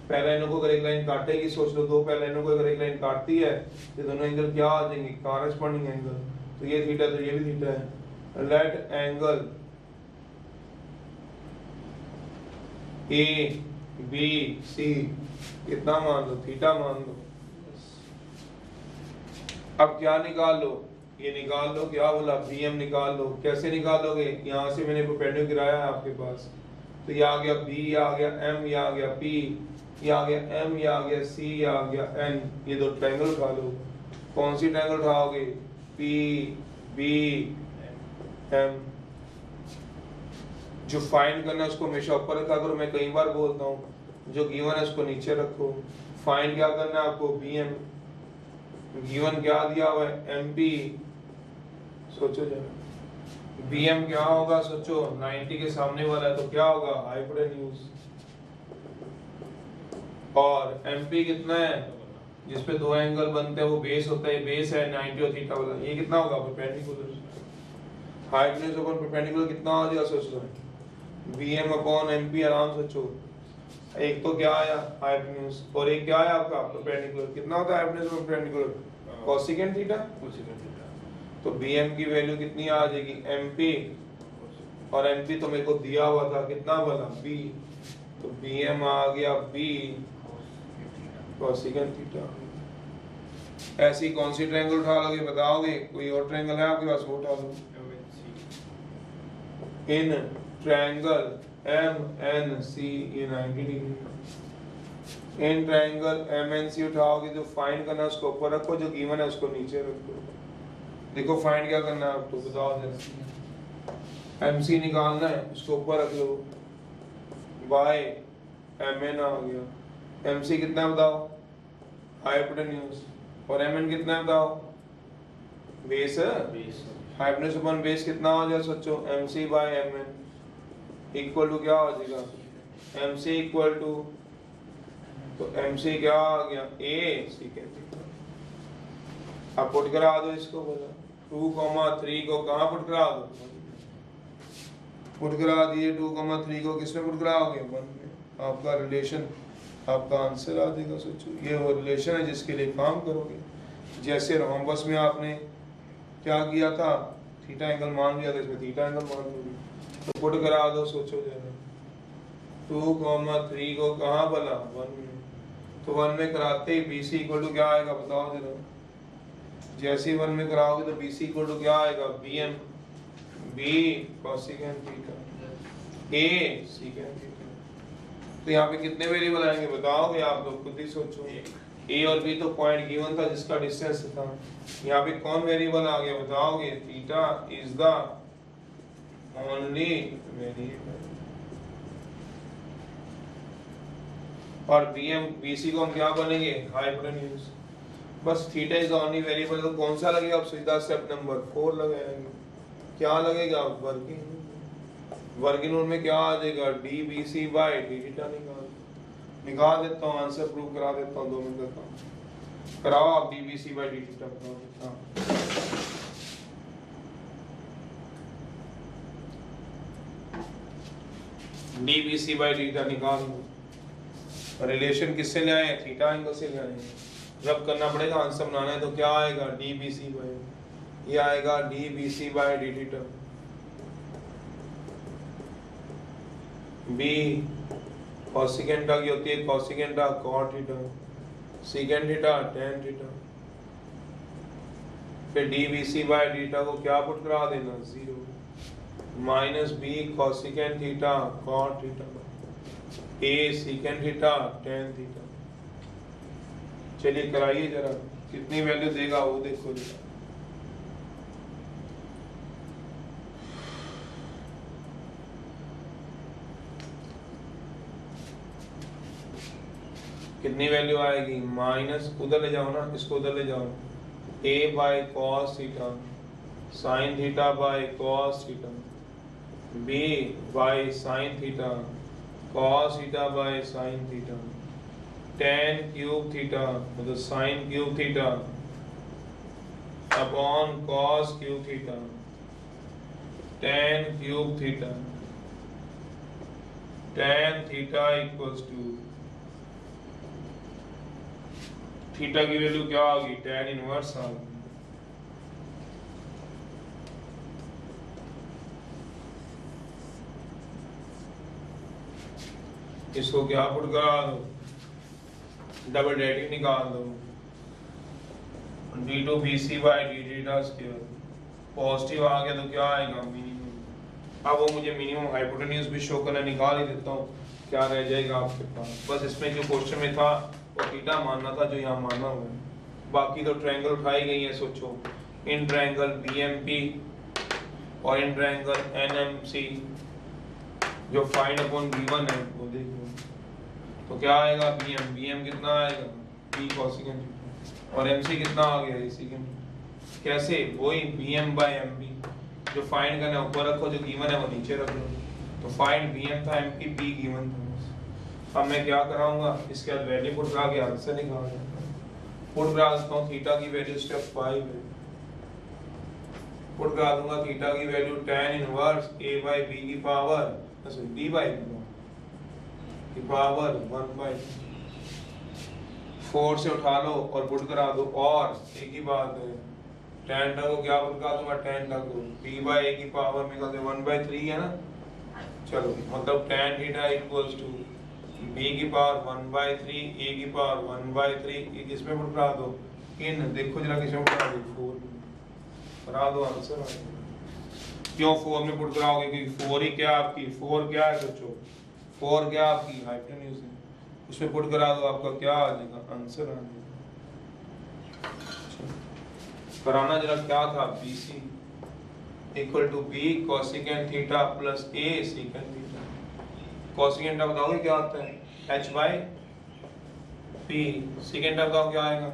पैरेलल लाइनों को अगर एक लाइन काटेगी सोच लो दो पैरेलल लाइनों को अगर एक लाइन काटती है तो दोनों एंगल क्या आ जाएंगे कॉरेस्पॉन्डिंग एंगल। तो ये थीटा तो ये भी थीटा है। लेट एंगल ABC कितना मान लो थीटा मान लो। अब क्या निकाल लो ये निकाल लो क्या बोला BM निकाल लो। कैसे निकालोगे यहाँ से मैंने परपेंडिकुलर गिराया है आपके पास तो ये आ गया B ये आ गया M ये आ गया P ये आ गया M ये आ गया C ये आ गया N। ये दो ट्रायंगल उठा लो कौन सी ट्रायंगल उठाओगे PBM। जो फाइंड करना है उसको हमेशा ऊपर रखा करो। मैं कई बार बोलता हूँ जो गिवन है उसको नीचे रखो। फाइंड क्या करना है आपको BM गिवन क्या दिया हुआ है MP सोचो जरा BM क्या होगा सोचो 90 के सामने वाला है तो क्या होगा हाइपोटेन्यूज और MP कितना है जिस पे दो एंगल बनते हैं वो बेस होता है, बेस है 90 और थीटा वाला। ये कितना होगा परपेंडिकुलर, हाइपोटेन्यूज अपॉन परपेंडिकुलर कितना आ जाएगा सोच लो, bm अपॉन mp आराम से सोचो। एक तो क्या आया हाइपोटेन्यूज और एक क्या आया आपका परपेंडिकुलर, कितना होता है हाइपोटेन्यूज और परपेंडिकुलर कोसेकेंट थीटा। तो bm की वैल्यू कितनी आ जाएगी mp, और mp तो मेरे को दिया हुआ था कितना वाला b, तो bm आ गया b कोसेकेंट थीटा। ऐसी कौन सी ट्रायंगल उठा लोगे बताओगे, कोई और ट्रायंगल है आपके पास वो उठा लो। इन ट्रायंगल MNC ये 90 डिग्री, इन ट्रायंगल MNC उठाओगे जो फाइंड करना है उसको ऊपर रखो, जो गिवन है उसको नीचे रखो। देखो फाइंड क्या करना है आपको बताओ जरा, MC निकालना है उसको ऊपर रख लो, बाय MN आ गया। MC कितना है बताओ हाइपोटेन्यूज, और MN कितना है बताओ बेस है, हाइपोटेन्यूज अपॉन बेस कितना हो जाए सोचो, MC by MN equal to क्या हो जाएगा MC इक्वल टू, तो MC क्या आ गया A सेकेंड थीटा। अब पुट करा दो इसको, बोला 2,3 को कहाँ पुट करा दो, पुट करा दिए 2,3 को किसमें पुट कराओगे 1 में, आपका रिलेशन आपका आंसर आ जाएगा। सोचो ये वो रिलेशन है जिसके लिए काम करोगे। जैसे रोम्बस में आपने क्या किया था, थीटा एंगल मान लिया था, इसमें थीटा एंगल मान लोगे, तो पुट करा दो। सोचो जरा 2,3 को कहाँ बना 1 में, तो 1 में कराते ही BC इक्वल टू क्या आएगा बताओ जरा, जैसे ही 1 में कराओगे तो BC इक्वल टू क्या आएगा BM B cosecant theta A secant theta. तो यहाँ पे कितने वेरिएबल आएंगे बताओगे आप लोग खुद ही सोचो। A और B तो पॉइंट गिवन था जिसका डिस्टेंस था, यहाँ पे कौन वेरिएबल आ गया बताओगे, theta is the only variable. और BC को हम क्या बनेंगे हाइपोटेन्यूज, बस theta is the only variable. तो कौन सा लगेगा, अब सीधा स्टेप नंबर 4 लगाएंगे, क्या लगेगा वर्किंग, वर्किंग नोट में क्या आ जाएगा DBC बाय D थीटा निकाल देता हूँ, आंसर प्रूव करा देता हूँ, 2 मिनट का काम कराओ आप, DBC बाय D थीटा बताओ। DBC बाय D थीटा निकाल दो, रिलेशन किससे ले आए थीटा एंगल से ले आए, जब करना पड़ेगा आंसर बनाना है तो क्या आएगा DBC बाय, ये आएगा DBC by D theta, B cosecant की होती है cosecant cot theta, second theta tan theta, फिर DBC बाय थीटा को क्या पुट करा देना 0 minus B cosecant theta cot theta A second theta tan theta. चलिए कराइए जरा, कितनी वैल्यू देगा वो देखो जरा। कितनी वैल्यू आएगी, माइनस उधर ले जाओ ना, इसको उधर ले जाओ, A by cos theta sine theta by cos theta, B by sine theta cos theta by sine theta, tan cube theta मतलब sine cube theta upon cos cube theta, tan cube theta, tan theta equals to theta की वैल्यू क्या आ गई tan इनवर्स आ गई। इसको क्या पुट करा दो, डबल डेरिवेटिव निकाल दो, d2bc by d theta square, positive आ गया तो क्या आएगा मिनिमम। अब वो मुझे मिनिमम हाइपोटेन्यूज भी शो करना, निकाल ही देता हूँ, क्या रह जाएगा आपके पास। बस इसमें जो क्वेश्चन में था वो थीटा मानना था जो यहाँ माना हुआ है, बाकी तो ट्रायंगल उठाई गई है। सोचो इन ट्रायंगल BMP और इन ट्रायंगल NMC जो फाइंड अपॉन गिवन है वो देखो, तो क्या आएगा BM कितना आएगा B कोसेकेंट और MC कितना आ गया A सेकेंड। कैसे, वही BM बाय MP जो फाइंड करना है ऊपर रखो, जो गिवन है वो नीचे रख लो। तो फाइंड BM था MP B गिवन था। अब मैं क्या कराऊंगा, इसके बाद वैल्यू पुट करा के आंसर निकालना। पुट करा देता हूँ थीटा की वैल्यू स्टेप 5 है, पुट करा दूंगा थीटा की value tan inverse a by b की पावर d by b की पावर 1/4 से उठा लो और पुट करा दो, और एक ही बात है tan टा को क्या पुट करा दूंगा, tan टा को b by a की पावर में कहते 1/3 है ना, चलो मतलब tan theta equals to b की पावर 1/3 a की पावर 1/3, ये किसमें पुट करा दो, इन देखो जरा किसमें पुट करा दो, 4 करा दो आंसर आ जाएगा। क्यों 4 में पुट कराओगे, क्योंकि 4 ही क्या आपकी 4 क्या है बच्चों, 4 क्या आपकी हाइपोटेन्यूज है, उसमें पुट करा दो आपका क्या आ जाएगा, आंसर आ जाएगा। कराना जरा क्या था, BC equal to B cosecant theta plus A secant theta, cosecant बताओगे क्या होता है, H बाय P, सेकेंट बताओ क्या आएगा,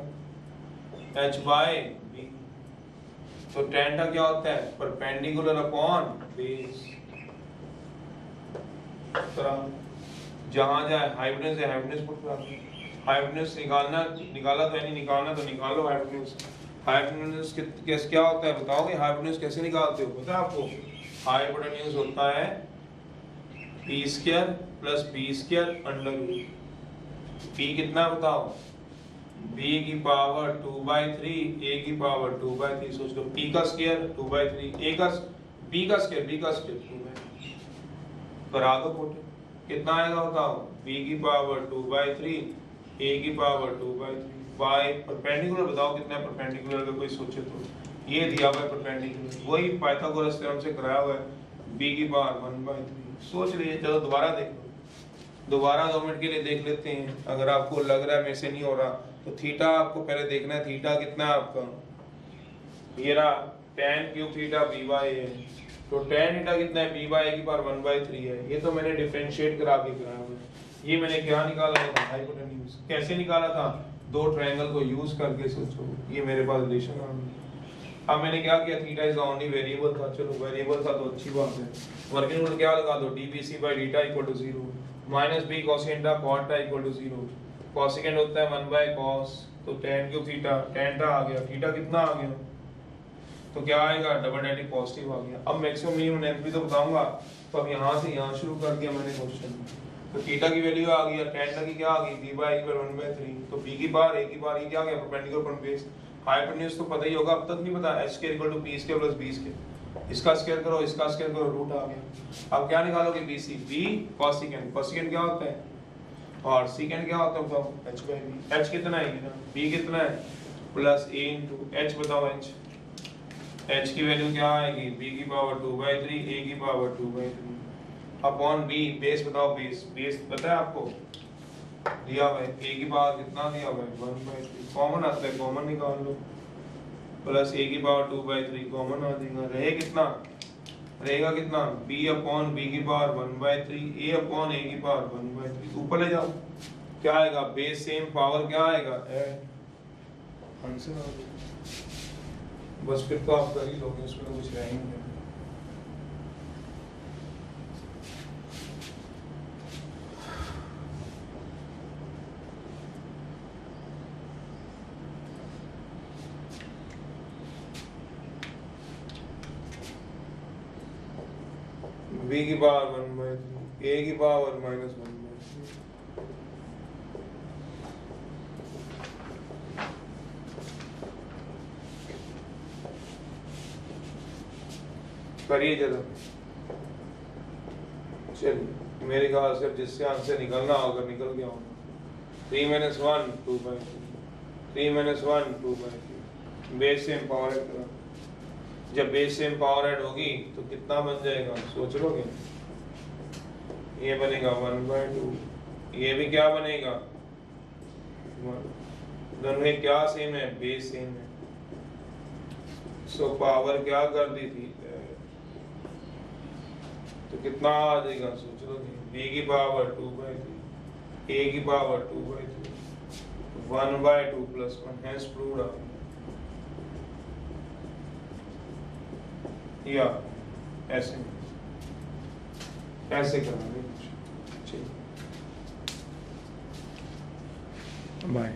H बाय B, तो tan टा क्या होता है, परपेंडिकुलर अपॉन बेस, जहां जाए हाइपोटेन्यूज है हाइपोटेन्यूज पुट करा, हाइपोटेन्यूज निकालना निकाला तो नहीं निकालना तो निकालो हाइपोटेन्यूज, हाइपोटेन्यूज कैसे क्या होता है बताओगे, हाइपोटेन्यूज कैसे निकालते हो पता है आपको, हाइपोटेन्यूज होता है p² plus b² under root, p कितना बताओ, b की पावर 2/3 a की पावर 2/3, सोच लो p का स्क्वायर 2/3 a का b का स्क्वायर 2/3 करा दो पुट, कितना आएगा बताओ, b की पावर 2/3 a की पावर 2/3 बाय परपेंडिकुलर बताओ कितना है परपेंडिकुलर, अगर कोई सोचे तो ये दिया हुआ है परपेंडिकुलर, वही पाइथागोरस थ्योरम से कराया हुआ है, b की पावर 1/3, सोच लीजिए, चलो दोबारा देख लो, दोबारा 2 मिनट के लिए देख लेते हैं, अगर आपको लग रहा है मेरे से नहीं हो रहा तो थीटा आपको पहले देखना है, थीटा कितना है आपका, ये रहा tan cube theta b by a, तो tan थीटा कितना है, b बाय a की पावर 1/3 है, ये तो मैंने डिफरेंशिएट करा के कराया हुआ है, ये मैंने क्या निकाला था, हाइपोटेन्यूज, कैसे निकाला था, दो ट्रायंगल को यूज करके, सोचो ये मेरे पास रिलेशन आ गया, अब मैंने क्या किया, थीटा इज ओनली वेरिएबल था, चलो वेरिएबल था तो अच्छी बात है, वर्किंग रूल क्या लगा दो, dbc by deta equal to 0 minus b cosecant cot टा equal to 0, कोसेकेंट होता है 1/cos, तो tan क्यूब थीटा, tan टा आ गया, थीटा कितना आ गया, तो क्या आएगा, डबल डेरिवेटिव पॉजिटिव आ गया। अब मैक्सिमम मिनिमम लेंथ भी तो बताऊंगा, तो अब यहाँ से यहाँ शुरू कर दिया मैंने क्वेश्चन, तो थीटा की वैल्यू आ गई, tan टा की क्या आ गई, b by 1/3, तो b की पावर a की पावर ये क्या आ गया, परपेंडिकुलर अपॉन बेस, हाइपोटेन्यूज तो पता ही होगा, अब तक नहीं पता, h² = p² प्लस b², इसका स्क्वायर करो इसका स्क्वायर करो, रूट आ गया, अब क्या निकालोगे, bc, b कोसेकेंट, कोसेकेंट क्या होता है और सेकेंड क्या होता है बताओ, h by b, h कितना है ना, b कितना है प्लस a into h, बताओ h, h की वैल्यू क्या आएगी, b की पावर 2/3 a की पावर 2/3 अपॉन b, बेस बताओ, बेस बेस पता है आपको दिया हुआ है, a की पावर कितना दिया हुआ है 1/3, कॉमन आता है कॉमन निकाल लो, प्लस a की पावर 2/3 कॉमन आ जाएगा, रहे कितना, रहेगा कितना, b अपॉन b की पावर 1/3 a अपॉन a की पावर 1/3, ऊपर ले जाओ क्या आएगा, बेस सेम पावर क्या आएगा, आंसर आ जाएगा, बस फिर तो आप कर ही लोगे, उसमें कुछ रह ही नहीं। b की पावर 1/3 a की पावर -1/3, करिए जरा, चलिए मेरे ख्याल से जिससे आंसर निकलना होगा निकल गया होगा, 3 - 1 2/3, 3 - 1 2/3, बेस सेम पावर ऐड करा, जब बेस सेम पावर ऐड होगी तो कितना बन जाएगा, सोच लोगे, ये बनेगा 1/2, ये भी क्या बनेगा, दोनों में क्या सेम है, बेस सेम है, सो पावर क्या कर दी थी, तो कितना आ जाएगा, सोच लो, b की पावर 2/3 a की पावर 2/3 1/2 प्लस 1 हैज प्रूव्ड आ या ऐसे ऐसे करना है, बाय।